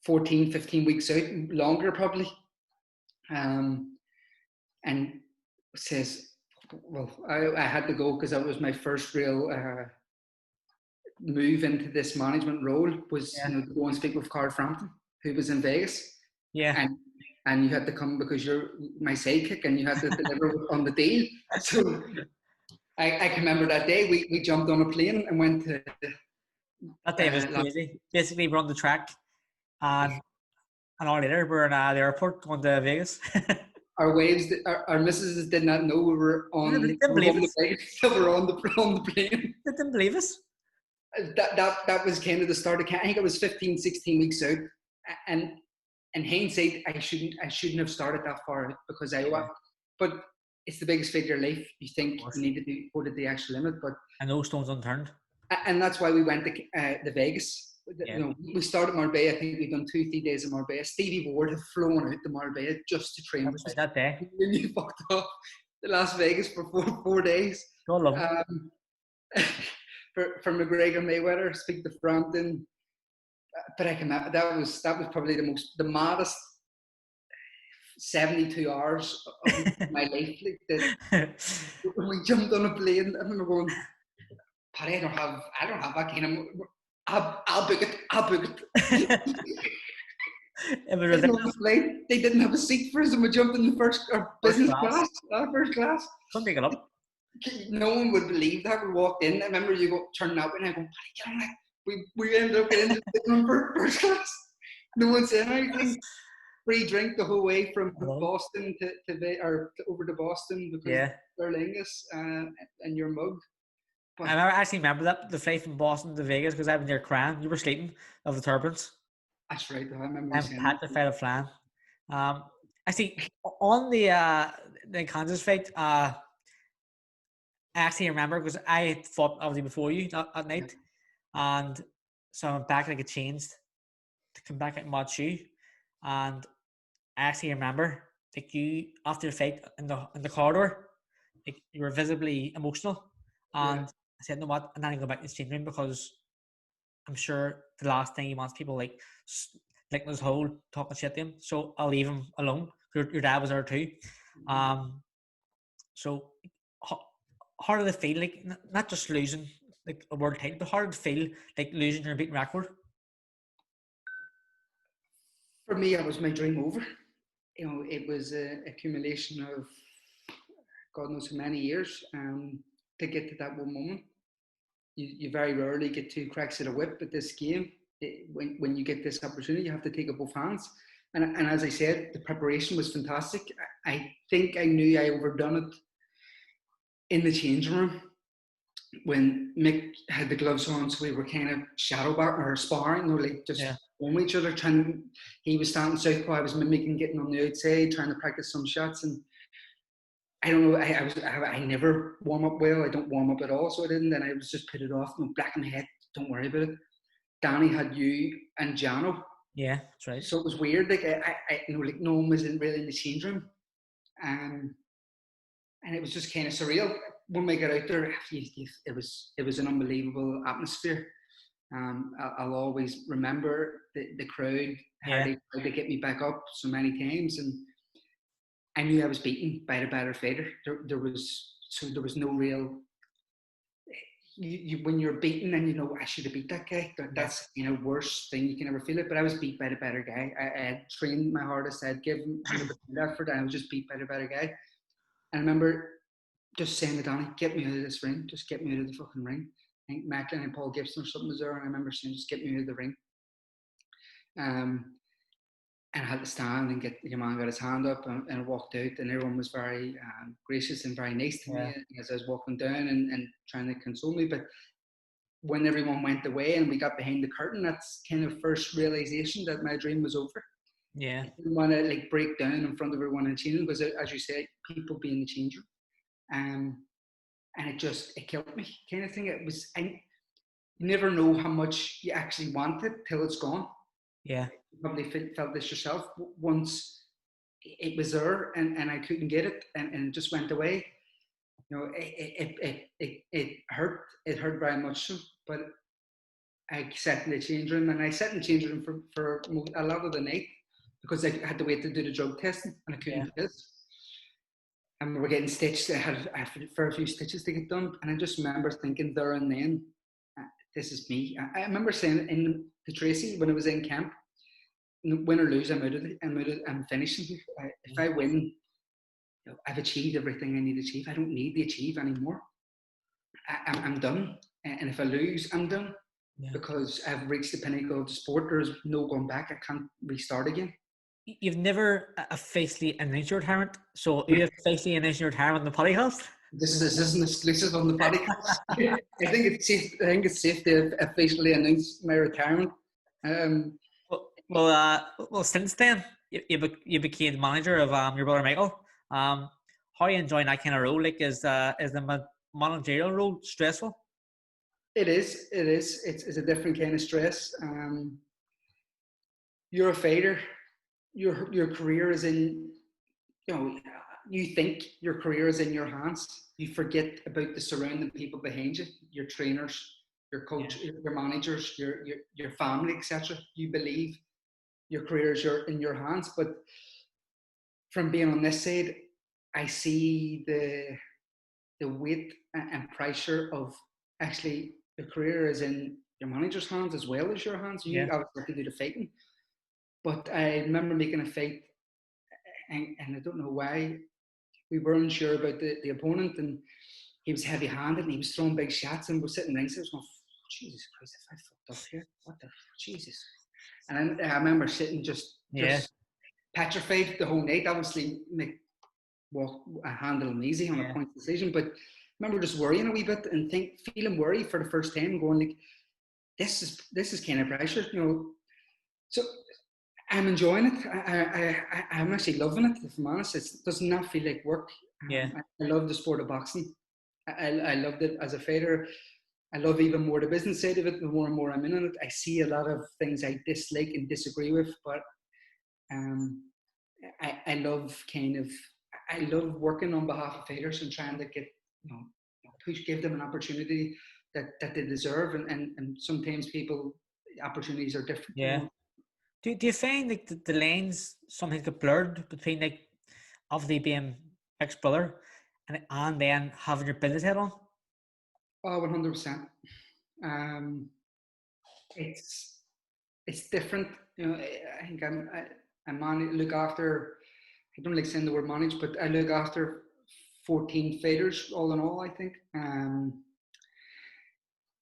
[SPEAKER 2] 14, 15 weeks out, longer probably. And says, well, I had to go because that was my first real move into this management role. Was to go and speak with Carl Frampton, who was in Vegas. Yeah. And you had to come because you're my sidekick and you had to deliver on the deal. So I can remember that day we jumped on a plane and went to.
[SPEAKER 1] That day was crazy. Basically, we're on the track, and an hour later we're in the airport going to Vegas.
[SPEAKER 2] Our missus did not know we were on. They didn't believe us. We were on the plane.
[SPEAKER 1] They didn't believe us.
[SPEAKER 2] That was kind of the start of camp. I think it was 15, 16 weeks out, and in hindsight, I shouldn't have started that far out because but it's the biggest fight of your life. You think you need to go to the actual limit, but
[SPEAKER 1] no stones unturned.
[SPEAKER 2] And that's why we went to the Vegas. We started Marbella. I think we've done 2-3 days in Marbella. Stevie Ward had flown out to Marbella just to train.
[SPEAKER 1] That day.
[SPEAKER 2] Then you fucked up to Las Vegas for 4 days.
[SPEAKER 1] God love
[SPEAKER 2] for McGregor Mayweather, speak to Frampton. But that was probably the maddest 72 hours of my life. When we jumped on a plane, I remember going, Paddy, I don't have that kind of. I'll book it. They didn't have a seat for us, and we jumped in the first business class. First class.
[SPEAKER 1] Don't pick it up.
[SPEAKER 2] No one would believe that. We walked in. I remember you turning out, and I go, Paddy, get on that. we ended up getting the first class. No one said anything. Free drink the whole way from Boston to over to Boston because they're Lingus and your mug.
[SPEAKER 1] But I actually remember that the flight from Boston to Vegas because I was near crying. You were sleeping of the turbulence.
[SPEAKER 2] That's right. I remember.
[SPEAKER 1] I'm petrified of flying. Actually, on the Kansas flight, I actually remember because I had fought obviously before you at night, and so I went back like it changed to come back at Matthew, and I actually remember like you after the fight in the corridor, like you were visibly emotional, and I said, "No, what? I'm not gonna go back to the changing room because I'm sure the last thing he wants people like this whole talking shit to him. So I'll leave him alone. Your dad was there too. So how did it feel like not just losing like a world title, but how did it feel like losing your beaten record?
[SPEAKER 2] For me, it was my dream over. You know, it was an accumulation of God knows how many years to get to that one moment. You very rarely get two cracks at a whip at this game. When you get this opportunity, you have to take it both hands. And as I said, the preparation was fantastic. I think I knew I overdone it in the changing room when Mick had the gloves on, so we were kind of shadow bar or sparring, or like just on each other. He was standing southpaw, I was mimicking getting on the outside, trying to practice some shots. And I don't know, I never warm up well. I don't warm up at all, so I didn't. And I was just put it off, black in my head. Don't worry about it. Danny had you and Jano.
[SPEAKER 1] Yeah, that's right.
[SPEAKER 2] So it was weird. Like like no one was really in the change room, and it was just kind of surreal. When we got out there, it was an unbelievable atmosphere. I'll always remember the crowd, how they tried to get me back up so many times, and I knew I was beaten by the better fighter. There was no real. When you're beaten and you know I should have beat that guy, that's worst thing you can ever feel it. But I was beat by the better guy. I had trained my hardest. I had given 100% effort, and I was just beat by the better guy. And I remember just saying to Danny, "Get me out of this ring. Just get me out of the fucking ring." I think Macklin and Paul Gibson or something was there, and I remember saying, "Just get me out of the ring." And I had to stand and your man got his hand up and I walked out, and everyone was very gracious and very nice to me as I was walking down and trying to console me. But when everyone went away and we got behind the curtain, that's kind of first realization that my dream was over.
[SPEAKER 1] Yeah.
[SPEAKER 2] I didn't want to break down in front of everyone in the change room because, as you say, people be in the change room. And it killed me, kind of thing. It was, you never know how much you actually want it till it's gone.
[SPEAKER 1] Yeah.
[SPEAKER 2] You probably felt this yourself. Once it was there and I couldn't get it and it just went away. It hurt. It hurt very much so. But I sat in the change room, and I sat in the change room for a lot of the night because I had to wait to do the drug testing and I couldn't do this. And we were getting stitched. I had a few stitches to get done, and I just remember thinking there and then, this is me. I remember saying in to Tracy when I was in camp, win or lose, I'm finishing. If I win, I've achieved everything I need to achieve. I don't need to achieve anymore. I'm done. And if I lose, I'm done because I've reached the pinnacle of the sport. There's no going back. I can't restart again.
[SPEAKER 1] You've never officially announced your retirement, so you officially announced your retirement on the PaddyCast.
[SPEAKER 2] This isn't exclusive on the PaddyCast. I think it's safe to officially announce my retirement.
[SPEAKER 1] Well, since then you became manager of your brother Michael. How are you enjoying that kind of role? Like, is the managerial role stressful?
[SPEAKER 2] It is. It's a different kind of stress. You're a fighter. Your career is in. You think your career is in your hands. You forget about the surrounding people behind you, your trainers, your coach, your managers, your family, etc. You believe your career is in your hands, but from being on this side, I see the weight and pressure of actually the career is in your manager's hands as well as your hands. You obviously have to do the fighting, but I remember making a fight, and I don't know why. We were unsure about the opponent, and he was heavy-handed and he was throwing big shots, and we're sitting ringside. I was going, Jesus Christ, if I fucked up here, what the Jesus? And I remember sitting just petrified the whole night. Obviously, make handle them easy on a point decision, but I remember just worrying a wee bit and feeling worried for the first time, going like, this is kind of pressure, you know. So I'm enjoying it. I'm actually loving it, if I'm honest. It does not feel like work.
[SPEAKER 1] Yeah.
[SPEAKER 2] I love the sport of boxing. I loved it as a fighter. I love even more the business side of it. The more and more I'm in on it, I see a lot of things I dislike and disagree with. But I love I love working on behalf of fighters and trying to get, you know, give them an opportunity that they deserve. And sometimes opportunities are different.
[SPEAKER 1] Yeah.
[SPEAKER 2] You know?
[SPEAKER 1] Do you find like the lines sometimes get blurred between like obviously being Mick's brother and then having your business head on?
[SPEAKER 2] Oh, 100%. It's different. You know, I think I look after. I don't like saying the word manage, but I look after 14 fighters all in all, I think.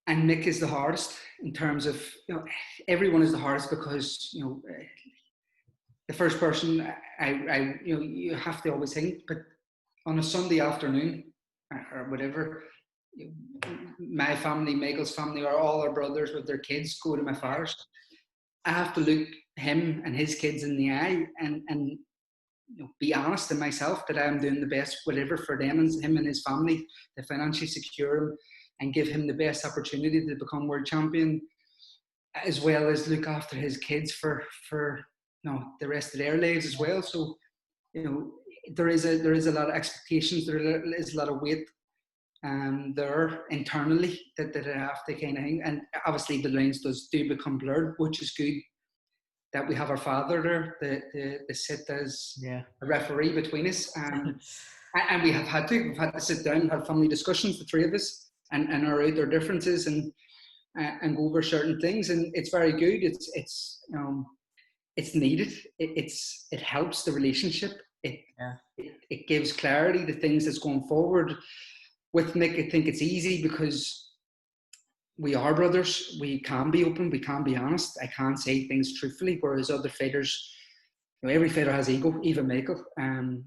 [SPEAKER 2] And Mick is the hardest in terms of, you know, everyone is the hardest because, you know, the first person you know, you have to always think, but on a Sunday afternoon or whatever, my family, Michael's family, or all our brothers with their kids go to my father's. I have to look him and his kids in the eye and you know, be honest to myself that I'm doing the best, whatever, for them and him and his family, to financially secure him and give him the best opportunity to become world champion, as well as look after his kids for you know, the rest of their lives as well. So, you know, there is a lot of expectations. There is a lot of weight there internally that I have to kind of hang. And obviously the lines do become blurred, which is good that we have our father there to sit as a referee between us. And we've had to sit down and have family discussions, the three of us, and iron out our differences and go over certain things. And it's very good. It's needed. It helps the relationship. It gives clarity to things that's going forward. With Mick, I think it's easy because we are brothers. We can be open. We can be honest. I can say things truthfully, whereas other fighters, you know, every fighter has ego, even Michael. And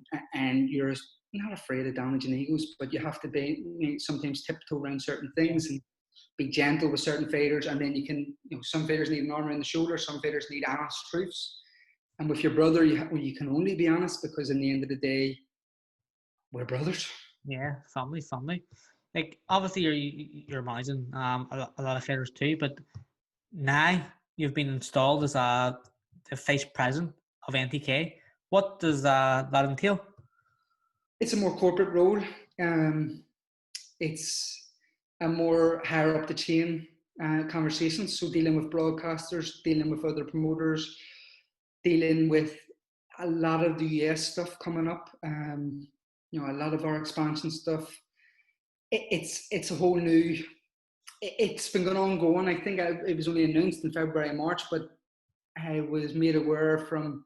[SPEAKER 2] you're not afraid of damaging egos, but you have to be, you know, sometimes tiptoe around certain things and be gentle with certain fighters. And then you can, you know, some fighters need an arm around the shoulder. Some fighters need honest truths. And with your brother, you can only be honest because in the end of the day, we're brothers.
[SPEAKER 1] Yeah, family. Like obviously you're managing a lot of fighters too, but now you've been installed as the vice president of MTK. What does that entail?
[SPEAKER 2] It's a more corporate role. It's a more higher up the chain conversation. So dealing with broadcasters, dealing with other promoters, dealing with a lot of the US stuff coming up. You know, a lot of our expansion stuff. It's a whole new. It's been going. I think it was only announced in February, March, but I was made aware from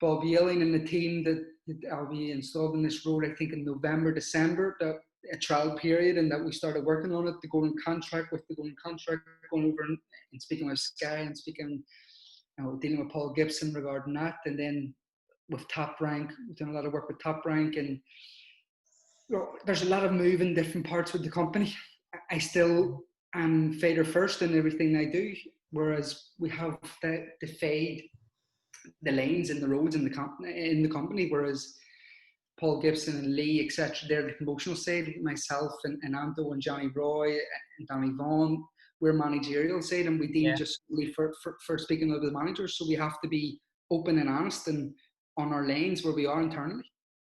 [SPEAKER 2] Bob Yelling and the team that I'll be installed in this role, I think in November, December, that a trial period, and that we started working on it to go in contract, going over and speaking with Sky and speaking, you know, dealing with Paul Gibson regarding that. And then with Top Rank, we've done a lot of work with Top Rank, and you know, there's a lot of moving different parts with the company. I still am fighter first in everything I do, whereas we have to fade the lanes and the roads in the company, whereas Paul Gibson and Lee, etc., they're the promotional side. Myself and Ando and Johnny Roy and Danny Vaughan, we're managerial side, and we deal just for speaking of the managers. So we have to be open and honest and on our lanes where we are internally.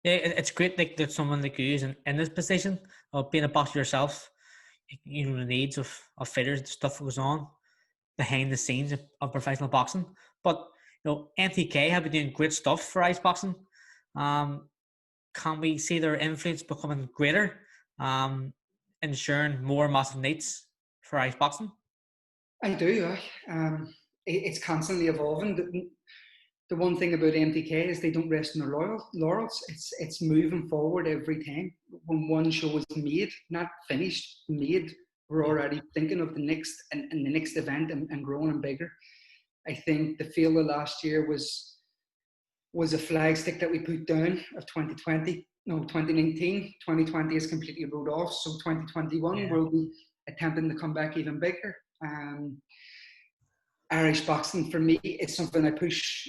[SPEAKER 1] Yeah, it's great that someone like you is in this position of being a boxer yourself. You know the needs of fighters, the stuff that goes on behind the scenes of professional boxing. But you know, MTK have been doing great stuff for ice boxing. Can we see their influence becoming greater, ensuring more massive nights for ice boxing?
[SPEAKER 2] I do. It's constantly evolving. The one thing about MTK is they don't rest on their laurels. It's moving forward every time. When one show is made, not finished, made, We're already thinking of the next and the next event and growing and bigger. I think the failure last year was a flagstick that we put down of 2020. No, 2019. 2020 is completely rolled off. So 2021 we'll be attempting to come back even bigger. Irish boxing for me is something I push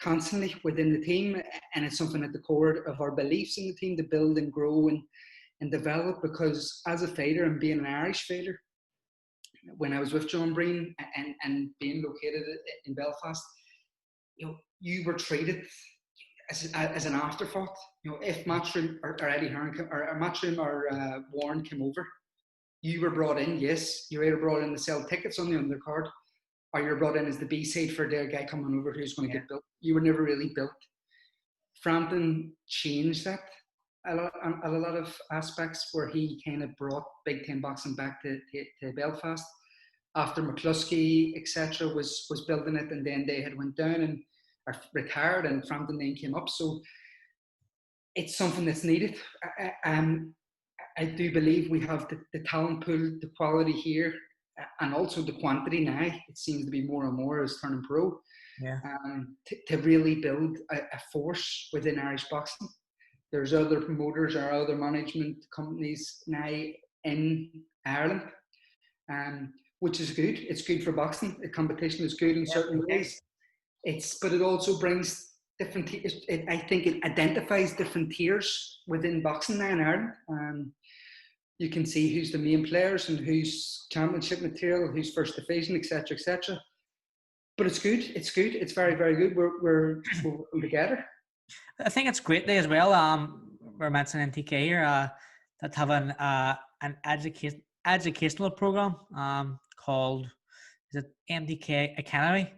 [SPEAKER 2] constantly within the team, and it's something at the core of our beliefs in the team to build and grow and develop. Because as a fighter and being an Irish fighter, when I was with John Breen and being located in Belfast, you were treated as an afterthought. If Matchroom or Eddie Hearn or Matchroom or Warren came over, you were brought in. Yes, you were either brought in to sell tickets on the undercard, or you're brought in as the B-side for their guy coming over who's going to get built. You were never really built. Frampton changed that a lot of aspects, where he kind of brought Big Ten boxing back to Belfast after McCluskey, etc. was building it, and then they had went down and retired, and Frampton then came up. So it's something that's needed. I do believe we have the talent pool, the quality here, and also the quantity now. It seems to be more and more as turning pro. To really build a force within Irish boxing. There's other promoters or other management companies now in Ireland, which is good. It's good for boxing. The competition is good in certain ways. But it also brings different. I think it identifies different tiers within boxing now in Ireland. You can see who's the main players and who's championship material, who's first division, etc., etc. But it's good. It's good. It's very, very good. We're working together.
[SPEAKER 1] I think it's great day as well. We're mentioning MTK here that have an educational program called, is it MTK Academy,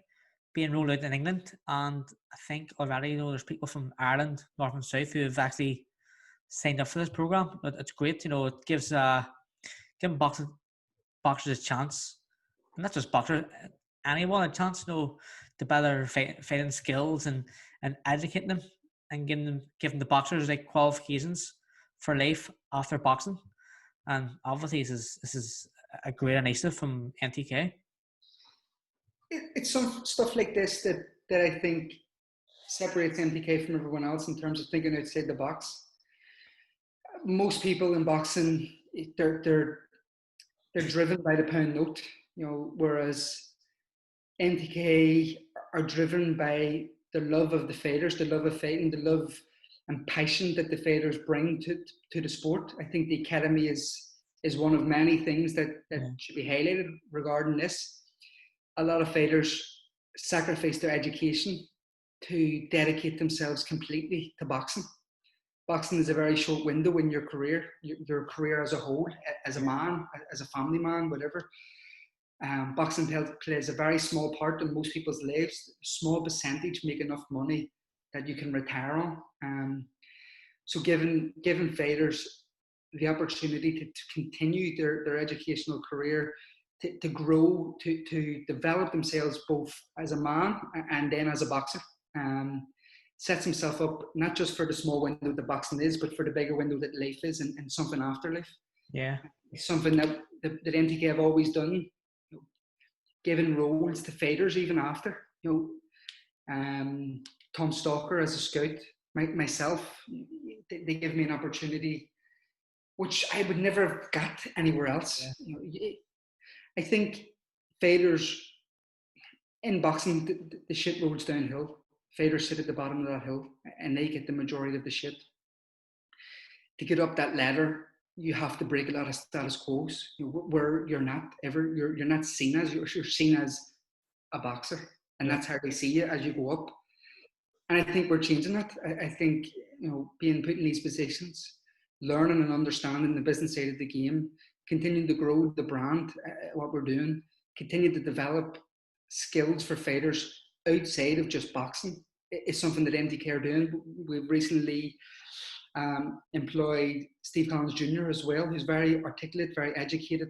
[SPEAKER 1] being rolled out in England. And I think already there's people from Ireland, North and South, who have actually signed up for this program. But it's great. It gives giving boxers a chance, and not just boxers, anyone a chance, to better fighting skills and educating them and giving the boxers like qualifications for life after boxing. And obviously this is a great initiative from MTK.
[SPEAKER 2] It's some stuff like this that I think separates MTK from everyone else in terms of thinking outside the box. Most people in boxing, they're driven by the pound note, whereas MTK are driven by the love of the fighters, the love of fighting, the love and passion that the fighters bring to the sport. I think the academy is one of many things that should be highlighted regarding this. A lot of fighters sacrifice their education to dedicate themselves completely to boxing. Boxing is a very short window in your career as a whole, as a man, as a family man, whatever. Boxing plays a very small part in most people's lives. A small percentage make enough money that you can retire on. So giving fighters the opportunity to continue their educational career, to grow, to develop themselves both as a man and then as a boxer, sets himself up not just for the small window that boxing is, but for the bigger window that life is and something after life.
[SPEAKER 1] Yeah,
[SPEAKER 2] it's something that MTK have always done. Given roles to fighters even after. Tom Stalker as a scout, myself, they give me an opportunity which I would never have got anywhere else. I think fighters in boxing, the shit rolls downhill. Fighters sit at the bottom of that hill and they get the majority of the shit. To get up that ladder, you have to break a lot of status quos, where you're not seen as, you're seen as a boxer, and that's how they see you as you go up. And I think we're changing that. I think being put in these positions, learning and understanding the business side of the game, continuing to grow the brand, what we're doing, continue to develop skills for fighters outside of just boxing is something that MTK are doing. We've recently employed Steve Collins Jr. as well, who's very articulate, very educated,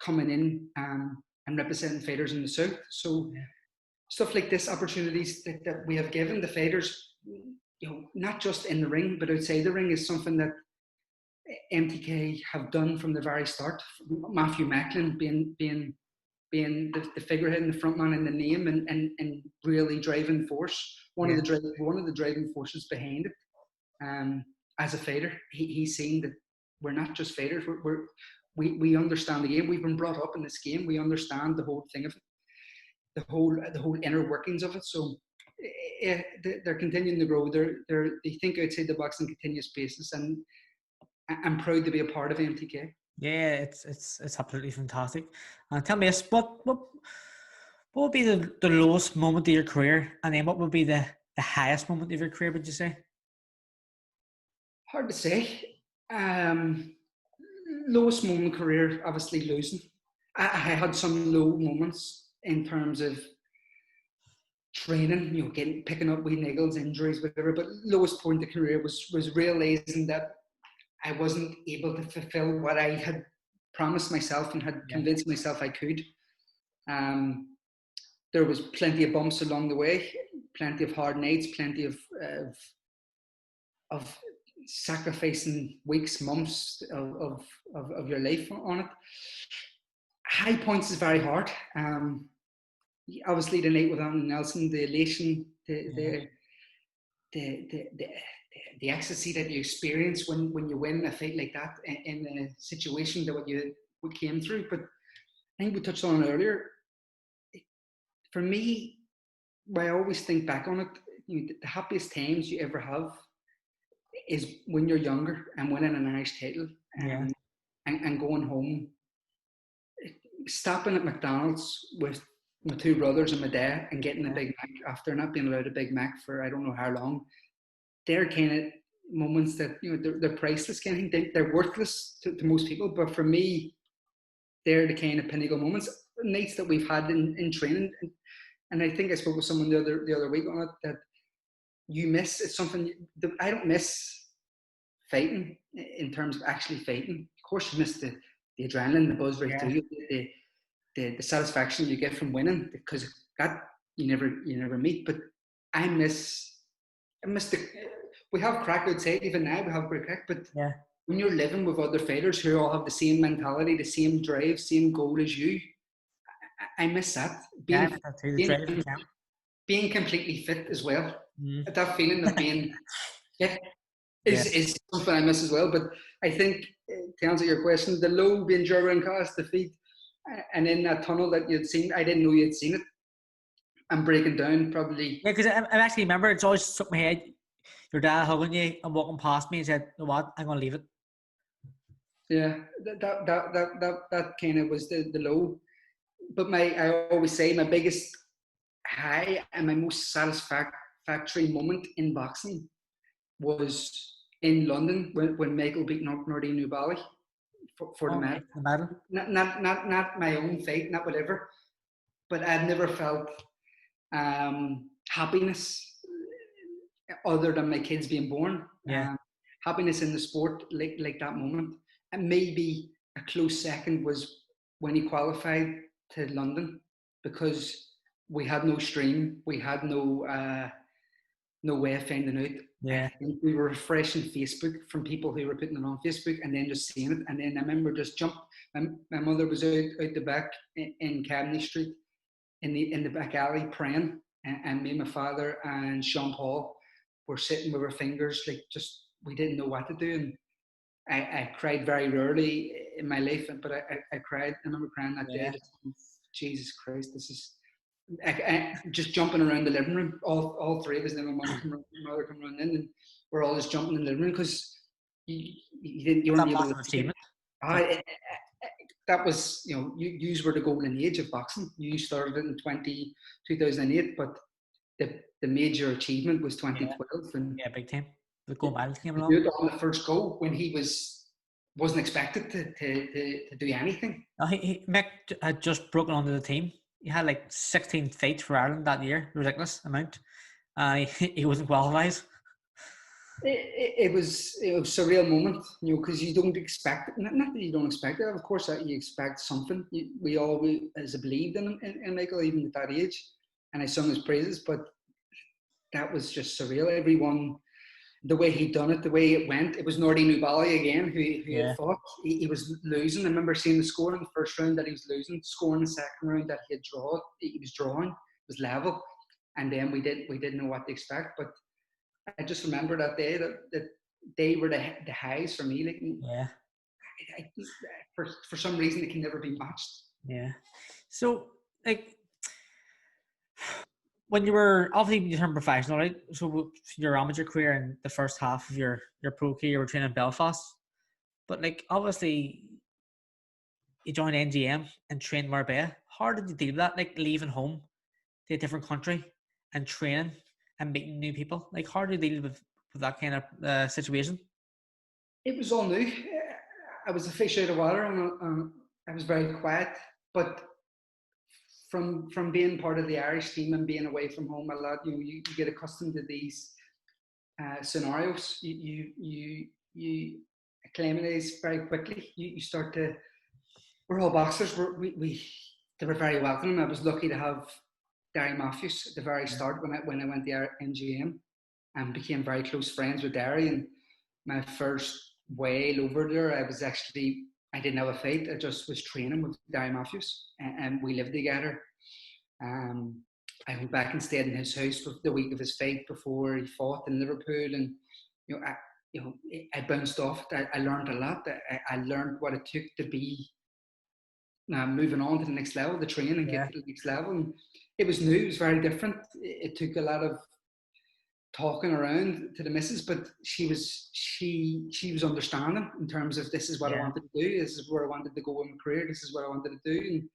[SPEAKER 2] coming in and representing fighters in the South. So stuff like this, opportunities that we have given the fighters, not just in the ring, but outside the ring, is something that MTK have done from the very start. Matthew Macklin being the figurehead and the front man in the name, and really driving force. One of the driving forces behind it. As a fighter, he's saying that we're not just fighters. We understand the game. We've been brought up in this game. We understand the whole thing of it, the whole inner workings of it. So they're continuing to grow. They think outside the box on continuous basis, and I'm proud to be a part of MTK.
[SPEAKER 1] Yeah, it's absolutely fantastic. And tell me this, what would be the lowest moment of your career, and then what would be the highest moment of your career, would you say?
[SPEAKER 2] Hard to say. Lowest moment of career, obviously losing. I had some low moments in terms of training, picking up wee niggles, injuries, whatever. But lowest point of career was realizing that I wasn't able to fulfill what I had promised myself and had convinced myself I could. There was plenty of bumps along the way, plenty of hard nights, plenty of sacrificing weeks, months of your life on it. High points is very hard. Obviously, the night with Alan Nelson, the elation, the ecstasy that you experience when you win a fight like that in a situation that we came through. But I think we touched on it earlier. For me, when I always think back on it, the happiest times you ever have is when you're younger and winning an Irish title and going home, stopping at McDonald's with my two brothers and my dad and getting a Big Mac after not being allowed a Big Mac for I don't know how long. They're kind of moments that they're priceless kind of thing. They're worthless to most people, but for me, they're the kind of pinnacle moments, nights that we've had in training. And I think I spoke with someone the other week on it that you miss. It's something that I don't miss fighting in terms of actually fighting. Of course, you miss the adrenaline, the buzz right through you, the satisfaction you get from winning, because that you never meet. But I miss we have crack outside even now. We have great crack, but when you're living with other fighters who all have the same mentality, the same drive, same goal as you, I miss that. Being completely fit as well. That feeling of being fit is something I miss as well. But I think, to answer your question, the low being Jurgen Cost defeat, and in that tunnel that you'd seen, I didn't know you'd seen it. I'm breaking down probably.
[SPEAKER 1] Yeah, because I actually remember it's always stuck in my head. Your dad hugging you and walking past me and said, "You know what? I'm gonna leave it."
[SPEAKER 2] Yeah, that kind of was the low. But I always say my biggest high and my most satisfactory moment in boxing was in London when Michael beat Nordine Ubali for the medal.
[SPEAKER 1] The medal.
[SPEAKER 2] Not my own fight, not whatever. But I've never felt happiness other than my kids being born. Happiness in the sport like that moment. And maybe a close second was when he qualified to London, because we had no stream, we had no way of finding out.
[SPEAKER 1] Yeah.
[SPEAKER 2] We were refreshing Facebook from people who were putting it on Facebook and then just seeing it. And then I remember just my mother was out the back in Caveney Street in the back alley praying, and me and my father and Sean Paul were sitting with our fingers like just we didn't know what to do. And I cried very rarely in my life, but I cried. I remember crying that day. Just, Jesus Christ, this is I just jumping around the living room. All three of us, and then my mother come running in, and we're all just jumping in the living room because you weren't able to achievement. That was, you were the golden age of boxing. You started it in 2008, but the major achievement was 2012. And
[SPEAKER 1] big time. The gold medal came along.
[SPEAKER 2] On the first go when he wasn't expected to do anything.
[SPEAKER 1] No, Mick had just broken onto the team. He had like 16 fights for Ireland that year, ridiculous amount. He wasn't qualified.
[SPEAKER 2] It was a surreal moment, because you don't expect it. Not that you don't expect it. Of course, you expect something. We always believed in Michael, even at that age, and I sung his praises. But that was just surreal. Everyone the way he'd done it, the way it went. It was Nordy Nubali again who had
[SPEAKER 1] Yeah.
[SPEAKER 2] fought. He was losing. I remember seeing the score in the first round that he was losing, score in the second round that he had drawn. He was drawing, it was level. And then we didn't know what to expect. But I just remember that day that they were the highs for me. Like,
[SPEAKER 1] Yeah.
[SPEAKER 2] for some reason, it can never be matched.
[SPEAKER 1] Yeah. So, like, when you were obviously you turned professional, right? So your amateur career in the first half of your pro career, you were training in Belfast, but like obviously you joined NGM and trained Marbella. How did you deal with that? Like leaving home to a different country and training and meeting new people. Like how do you deal with that kind of situation?
[SPEAKER 2] It was all new. I was a fish out of water, and I was very quiet. But from being part of the Irish team and being away from home a lot, you get accustomed to these scenarios. You acclimatize very quickly. You start to. We're all boxers. They were very welcoming. I was lucky to have Derry Matthews at the very start when I went to MGM and became very close friends with Derry. And my first while over there, I didn't have a fight. I just was training with Derry Matthews, and we lived together. I went back and stayed in his house for the week of his fight before he fought in Liverpool, and I bounced off it. I learned a lot. I learned what it took to be moving on to the next level, the training and get to the next level. And it was new. It was very different. It took a lot of talking around to the missus, but she was understanding in terms of this is what I wanted to do. This is where I wanted to go in my career. This is what I wanted to do. And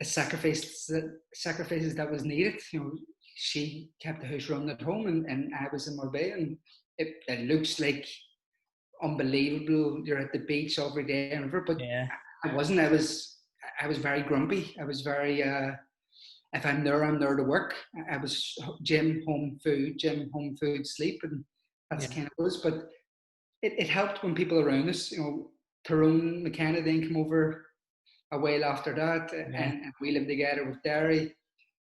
[SPEAKER 2] the sacrifices that was needed. She kept the house running at home, and I was in Marbella, and it looks like unbelievable. You're at the beach every day and whatever, but I wasn't. I was very grumpy. I was very. If I'm there to work. I was gym, home food, sleep, and that's kind of it was. But it helped when people around us, Tyrone McKenna then came over a while after that, and we lived together with Derry.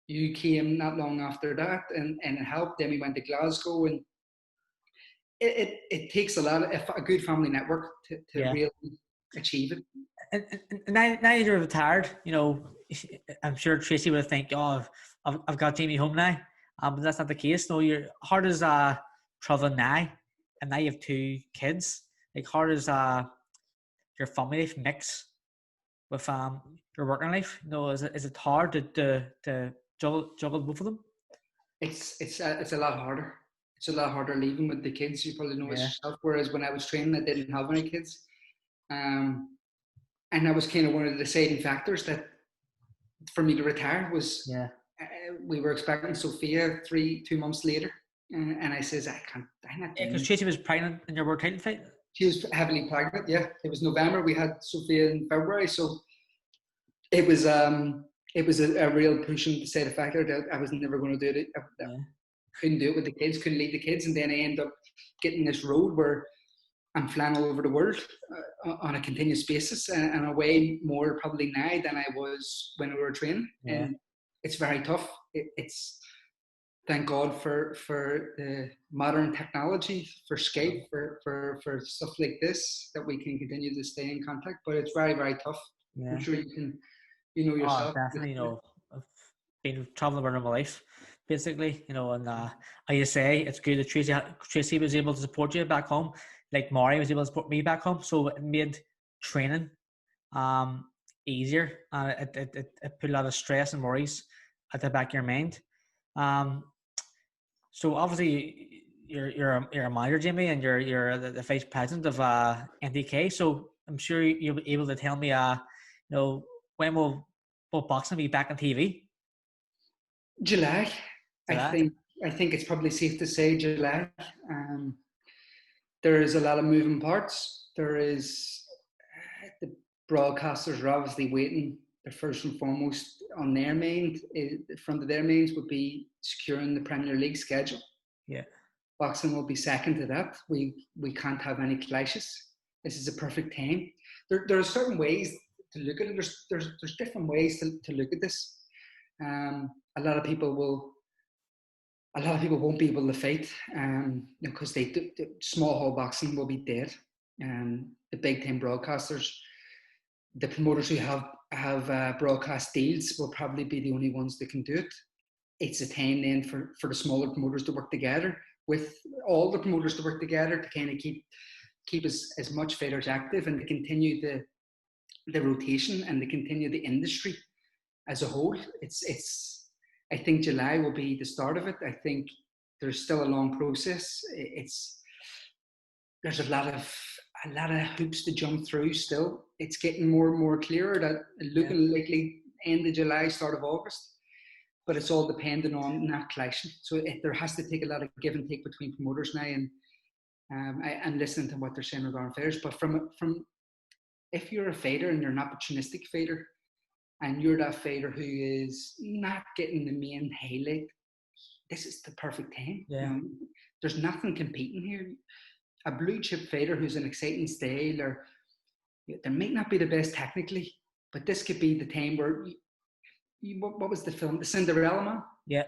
[SPEAKER 2] You came not long after that, and it helped. Then we went to Glasgow, and it takes a good family network to really achieve it.
[SPEAKER 1] And now you're retired, I'm sure Tracy would think, oh, I've got Jamie home now, but that's not the case. No, you're how does traveling now, and now you have 2 kids. Like how does your family life mix with your working life? Is it hard to juggle both of them?
[SPEAKER 2] It's a lot harder. It's a lot harder leaving with the kids. You probably know as yourself. Whereas when I was training, I didn't have any kids. And that was kind of one of the deciding factors that for me to retire was we were expecting Sophia 2 months later, and I says I'm not doing
[SPEAKER 1] because Tracy was pregnant in your world title fight.
[SPEAKER 2] She was heavily pregnant. Yeah, it was November. We had Sophia in February, so it was a real pushing deciding factor that I was never going to do it. Couldn't do it with the kids. Couldn't leave the kids, and then I ended up getting this road where I'm flying all over the world on a continuous basis, and away more probably now than I was when we were training. And it's very tough. It's thank God for the modern technology, for Skype, for stuff like this that we can continue to stay in contact. But it's very, very tough. I'm sure you can, yourself.
[SPEAKER 1] Definitely, I've been traveling around my life, basically, and I just say it's good that Tracy was able to support you back home. Like Maury was able to support me back home, so it made training easier. It put a lot of stress and worries at the back of your mind. So obviously you're a manager, Jamie, and you're the vice president of MTK. So I'm sure you'll be able to tell me, when will boxing be back on TV?
[SPEAKER 2] July. I think it's probably safe to say July. There is a lot of moving parts. There is the broadcasters are obviously waiting. The first and foremost on their mind, front of their minds, would be securing the Premier League schedule.
[SPEAKER 1] Yeah,
[SPEAKER 2] boxing will be second to that. We can't have any clashes. This is a perfect time. There are certain ways to look at it. There's different ways to look at this. A lot of people will a lot of people won't be able to fight because small hall boxing will be dead. The big time broadcasters, the promoters who have broadcast deals will probably be the only ones that can do it. It's a time then for the smaller promoters to work together with all the promoters to work together to kind of keep as much fighters active and to continue the rotation and to continue the industry as a whole. I think July will be the start of it. I think there's still a long process. There's a lot of hoops to jump through still. It's getting more and more clearer that looking likely end of July, start of August. But it's all dependent on that clashing. So there has to take a lot of give and take between promoters now, and I'm listening to what they're saying regarding fighters. But from if you're a fighter and you're an opportunistic fighter, and you're that fighter who is not getting the main highlight, this is the perfect time.
[SPEAKER 1] Yeah.
[SPEAKER 2] There's nothing competing here. A blue chip fighter who's an exciting style, or they might not be the best technically, but this could be the time where what was the film? The Cinderella Man?
[SPEAKER 1] Yeah.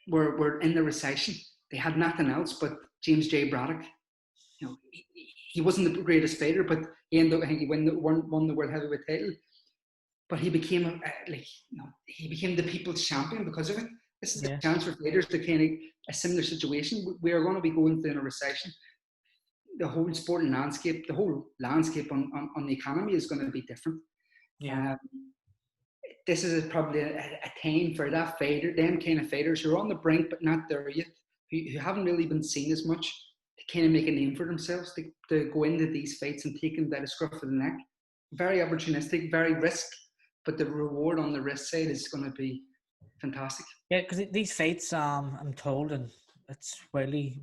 [SPEAKER 2] We're in the recession. They had nothing else but James J. Braddock. He wasn't the greatest fighter, but he ended up, I think he won the world heavyweight title. But he became he became the people's champion because of it. This is the chance for fighters to kind of a similar situation. We are going to be going through a recession. The whole sporting landscape, the whole landscape on the economy is going to be different.
[SPEAKER 1] Yeah.
[SPEAKER 2] This is probably a time for that fighter, them kind of fighters who are on the brink but not there yet, who haven't really been seen as much, to kind of make a name for themselves, to go into these fights and take them by the scruff of the neck. Very opportunistic, very risk, but the reward on the risk side is going to be fantastic.
[SPEAKER 1] Yeah, because these fights, I'm told, and it's really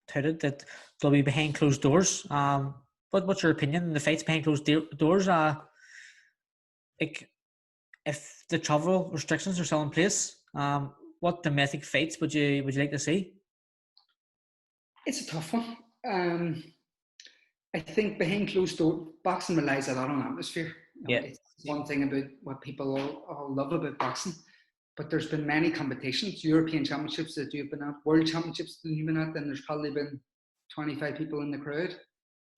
[SPEAKER 1] touted that they'll be behind closed doors. But what's your opinion on the fights behind closed doors? Like, if the travel restrictions are still in place, what domestic fights would you like to see?
[SPEAKER 2] It's a tough one. I think behind closed doors, boxing relies a lot on atmosphere. It's one thing about what people all love about boxing, but there's been many competitions, European championships that you've been at, world championships that you've been at, and there's probably been 25 people in the crowd,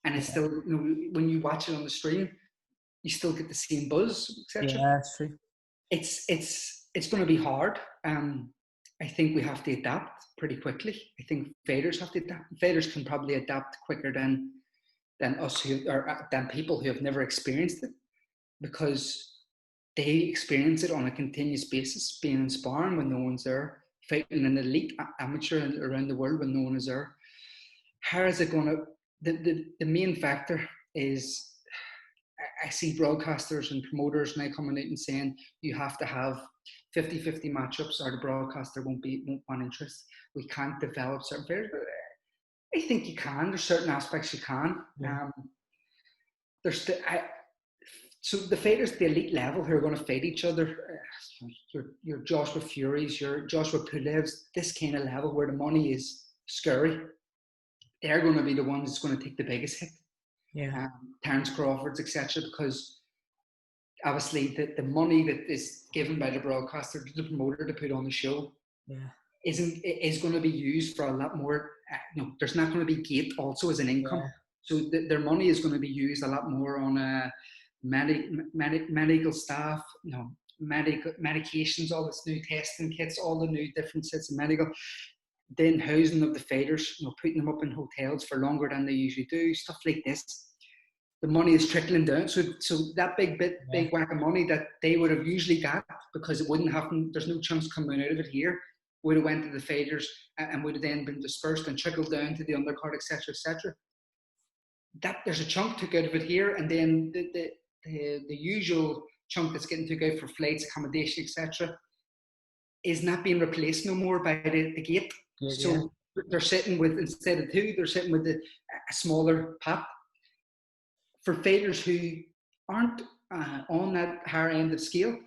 [SPEAKER 2] and it's still, when you watch it on the stream, you still get the same buzz, etc.
[SPEAKER 1] Yeah, that's true.
[SPEAKER 2] It's going to be hard. I think we have to adapt pretty quickly. I think fighters have to adapt. Fighters can probably adapt quicker than us than people who have never experienced it, because they experience it on a continuous basis, being in sparring when no one's there, fighting an elite amateur around the world when no one is there. How is it going to? The main factor is, I see broadcasters and promoters now coming out and saying you have to have 50-50 matchups or the broadcaster won't want interest. We can't develop certain fighters. I think you can. There's certain aspects you can.
[SPEAKER 1] Yeah.
[SPEAKER 2] So the fighters at the elite level who are going to fight each other, your Joshua Furies, your Joshua Pulevs, this kind of level where the money is scary, they're going to be the ones that's going to take the biggest hit.
[SPEAKER 1] Yeah.
[SPEAKER 2] Terence Crawford's, etc., because obviously the money that is given by the broadcaster to the promoter to put on the show is going to be used for a lot more. There's not going to be gate also as an income, so their money is going to be used a lot more on medical staff, medications, all this new testing kits, all the new different sets of medical. Then housing of the fighters, putting them up in hotels for longer than they usually do, stuff like this. The money is trickling down, so that big whack of money that they would have usually got, because it wouldn't happen, there's no chance coming out of it here, would have went to the fighters and would have then been dispersed and trickled down to the undercard, etc. That there's a chunk took out of it here, and then the usual chunk that's getting took out for flights, accommodation, etc., is not being replaced no more by the gate. So they're sitting with, instead of two, they're sitting with a smaller pot. For fighters who aren't on that higher end of scale,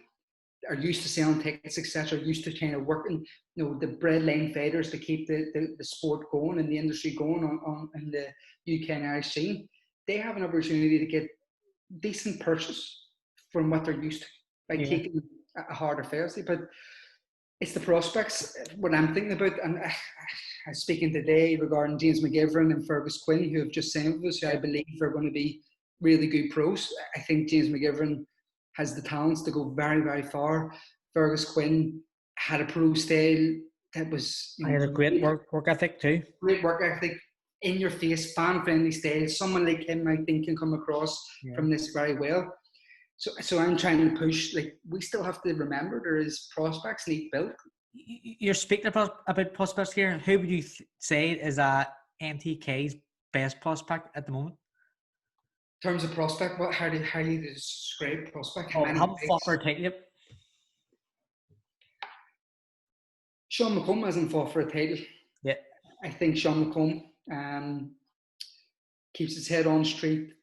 [SPEAKER 2] are used to selling tickets, etc., used to kind of working, the breadline fighters to keep the sport going and the industry going on in the UK and Irish scene, they have an opportunity to get decent purchase from what they're used to by taking a harder fairly. But It's the prospects, what I'm thinking about. And I was speaking today regarding James McGivern and Fergus Quinn, who have just signed with us, who I believe are going to be really good pros. I think James McGivern has the talents to go very, very far. Fergus Quinn had a pro style that was,
[SPEAKER 1] I had a great work ethic too.
[SPEAKER 2] Great work ethic, in your face, fan friendly style. Someone like him, I think, can come across from this very well. So I'm trying to push. Like, we still have to remember there is prospects need built.
[SPEAKER 1] You're speaking about prospects here. Who would you say is MTK's best prospect at the moment?
[SPEAKER 2] In terms of prospect, how do you describe prospect?
[SPEAKER 1] Oh, haven't fought for a title yet.
[SPEAKER 2] Sean McComb hasn't fought for a title.
[SPEAKER 1] Yeah.
[SPEAKER 2] I think Sean McComb keeps his head on straight.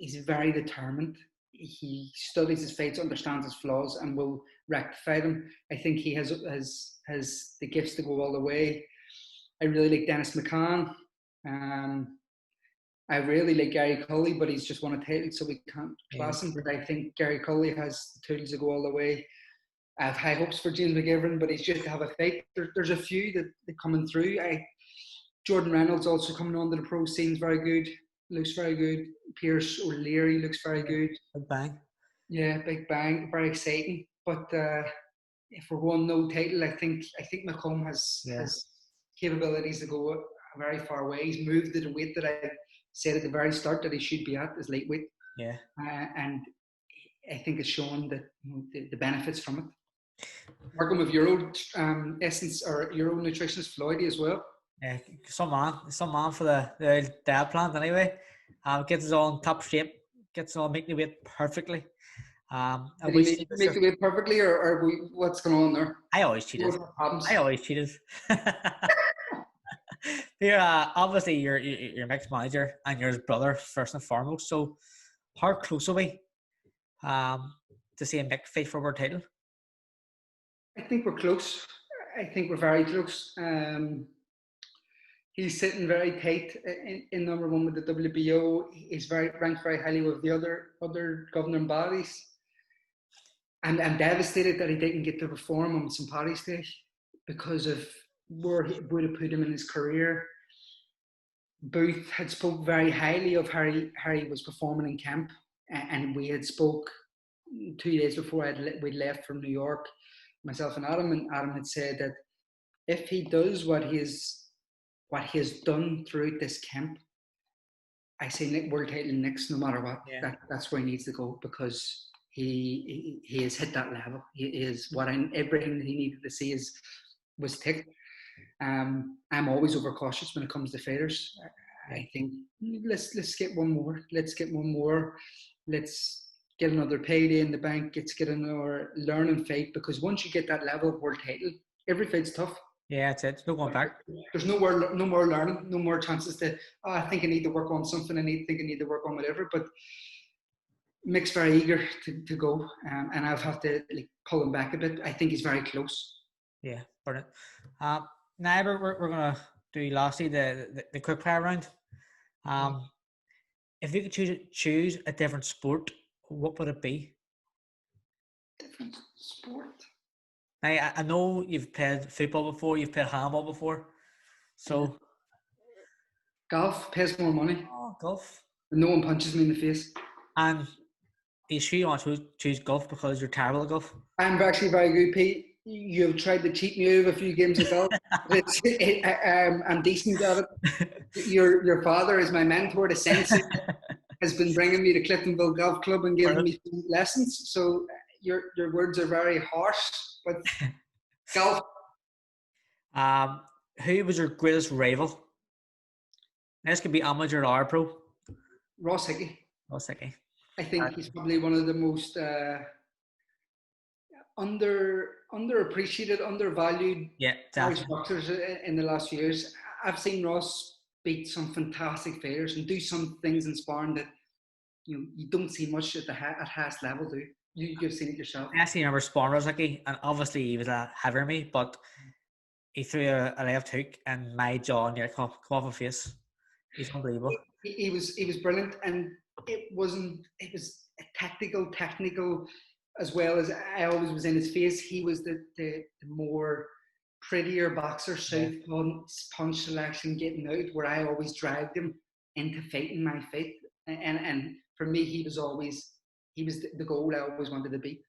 [SPEAKER 2] He's very determined. He studies his fights, understands his flaws, and will rectify them. I think he has the gifts to go all the way. I really like Dennis McCann. I really like Gary Cully, but he's just won a title, so we can't class him. But I think Gary Cully has the tools to go all the way. I have high hopes for James McGivern, but he's just to have a fight. There's a few that are coming through. Jordan Reynolds also coming onto the pro scene, very good. Looks very good. Pierce O'Leary looks very good.
[SPEAKER 1] Big bang.
[SPEAKER 2] Yeah, big bang. Very exciting. But if we're going no title, I think McComb has capabilities to go a very far way. He's moved to the weight that I said at the very start that he should be at, is lightweight.
[SPEAKER 1] Yeah.
[SPEAKER 2] And I think it's shown that the benefits from it. Working with your old essence or your own nutritionist Floydie as well.
[SPEAKER 1] Yeah, some man for the dad plant anyway. Gets us all in top shape, gets us all making the weight perfectly.
[SPEAKER 2] Did he make the weight perfectly, or what's going on there?
[SPEAKER 1] I always cheated. Here, obviously, you're mixed manager and you're his brother first and foremost. So, how close are we to see a mixed fight for world title?
[SPEAKER 2] I think we're close. I think we're very close. He's sitting very tight in number one with the WBO. He's ranked very highly with the other governing bodies. And I'm devastated that he didn't get to perform on St. Paddy's Day because of where he would have put him in his career. Booth had spoke very highly of how he was performing in camp, and we had spoke 2 days before we'd left from New York, myself and Adam had said that if he does what he has done throughout this camp, I say world title next, no matter what. Yeah. That's where he needs to go, because he has hit that level. He is everything that he needed to see was ticked. I'm always overcautious when it comes to fighters. I think let's get one more. Let's get one more. Let's get another payday in the bank. Let's get another learning fight, because once you get that level of world title, every fight's tough.
[SPEAKER 1] Yeah, that's it. There's no going back.
[SPEAKER 2] There's no more learning, no more chances to, I think I need to work on something. I need to work on whatever. But Mick's very eager to go, and I'll have to pull him back a bit. I think he's very close.
[SPEAKER 1] Yeah, brilliant. Now we're going to do lastly the quick fire round. If you could choose a different sport, what would it be?
[SPEAKER 2] Different sport?
[SPEAKER 1] Now, I know you've played football before, you've played handball before. So
[SPEAKER 2] golf pays more money.
[SPEAKER 1] Oh, golf.
[SPEAKER 2] No one punches me in the face.
[SPEAKER 1] And are you sure you want to choose golf because you're terrible at golf? I'm
[SPEAKER 2] actually very good, Pete. You've tried to cheat me out of a few games of golf. I'm decent at it. Your father is my mentor. The sensei has been bringing me to Cliftonville Golf Club and giving me some lessons. So your words are very harsh, but golf.
[SPEAKER 1] Who was your greatest rival? This could be amateur or pro.
[SPEAKER 2] Ross Hickey. I think he's probably one of the most underappreciated, undervalued boxers in the last few years. I've seen Ross beat some fantastic fighters and do some things in sparring that you don't see much at highest level. You've seen it yourself.
[SPEAKER 1] I actually remember sparring Ross Hickey, and obviously he was heavier than me, but he threw a left hook and my jaw near come off my face. He's unbelievable.
[SPEAKER 2] He was brilliant, and it was a technical as well as I always was in his face. He was the more prettier boxer,
[SPEAKER 1] Yeah.
[SPEAKER 2] punch selection, getting out, where I always dragged him into fighting my fight. And for me, he was the goal I always wanted to be.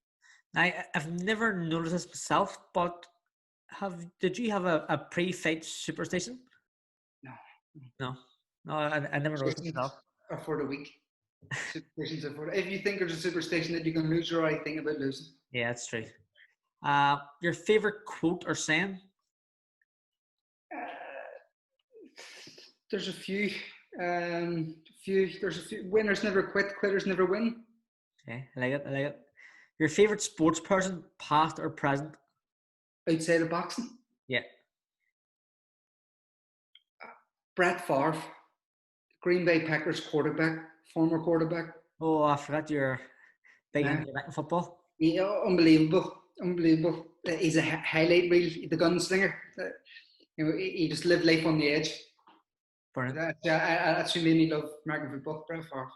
[SPEAKER 1] Now, I've never noticed this myself, but did you have a pre-fight superstition?
[SPEAKER 2] No,
[SPEAKER 1] No, no, I never noticed it
[SPEAKER 2] superstitions
[SPEAKER 1] myself.
[SPEAKER 2] are for the weak. Superstitions are for. If you think there's a superstition that you can lose, you're already thinking about losing.
[SPEAKER 1] Yeah, that's true. Your favorite quote or saying?
[SPEAKER 2] There's a few. There's a few. Winners never quit. Quitters never win.
[SPEAKER 1] Okay, I like it. I like it. Your favorite sports person, past or present?
[SPEAKER 2] Outside of boxing,
[SPEAKER 1] Yeah.
[SPEAKER 2] Brett Favre, Green Bay Packers quarterback, former quarterback.
[SPEAKER 1] Oh, I forgot you're big
[SPEAKER 2] Uh,
[SPEAKER 1] into football.
[SPEAKER 2] yeah, unbelievable, unbelievable. He's a highlight reel, the gunslinger. He just lived life on the edge.
[SPEAKER 1] Brilliant.
[SPEAKER 2] That's who made me love American football. Brett Favre.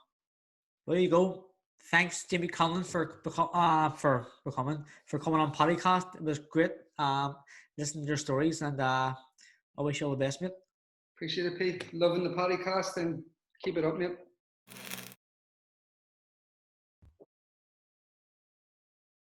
[SPEAKER 1] There you go. Thanks, Jamie Conlan, for coming on PaddyCast. It was great. Listening to your stories, and I wish you all the best, mate.
[SPEAKER 2] Appreciate it, Pete. Loving the podcast and keep it up, mate.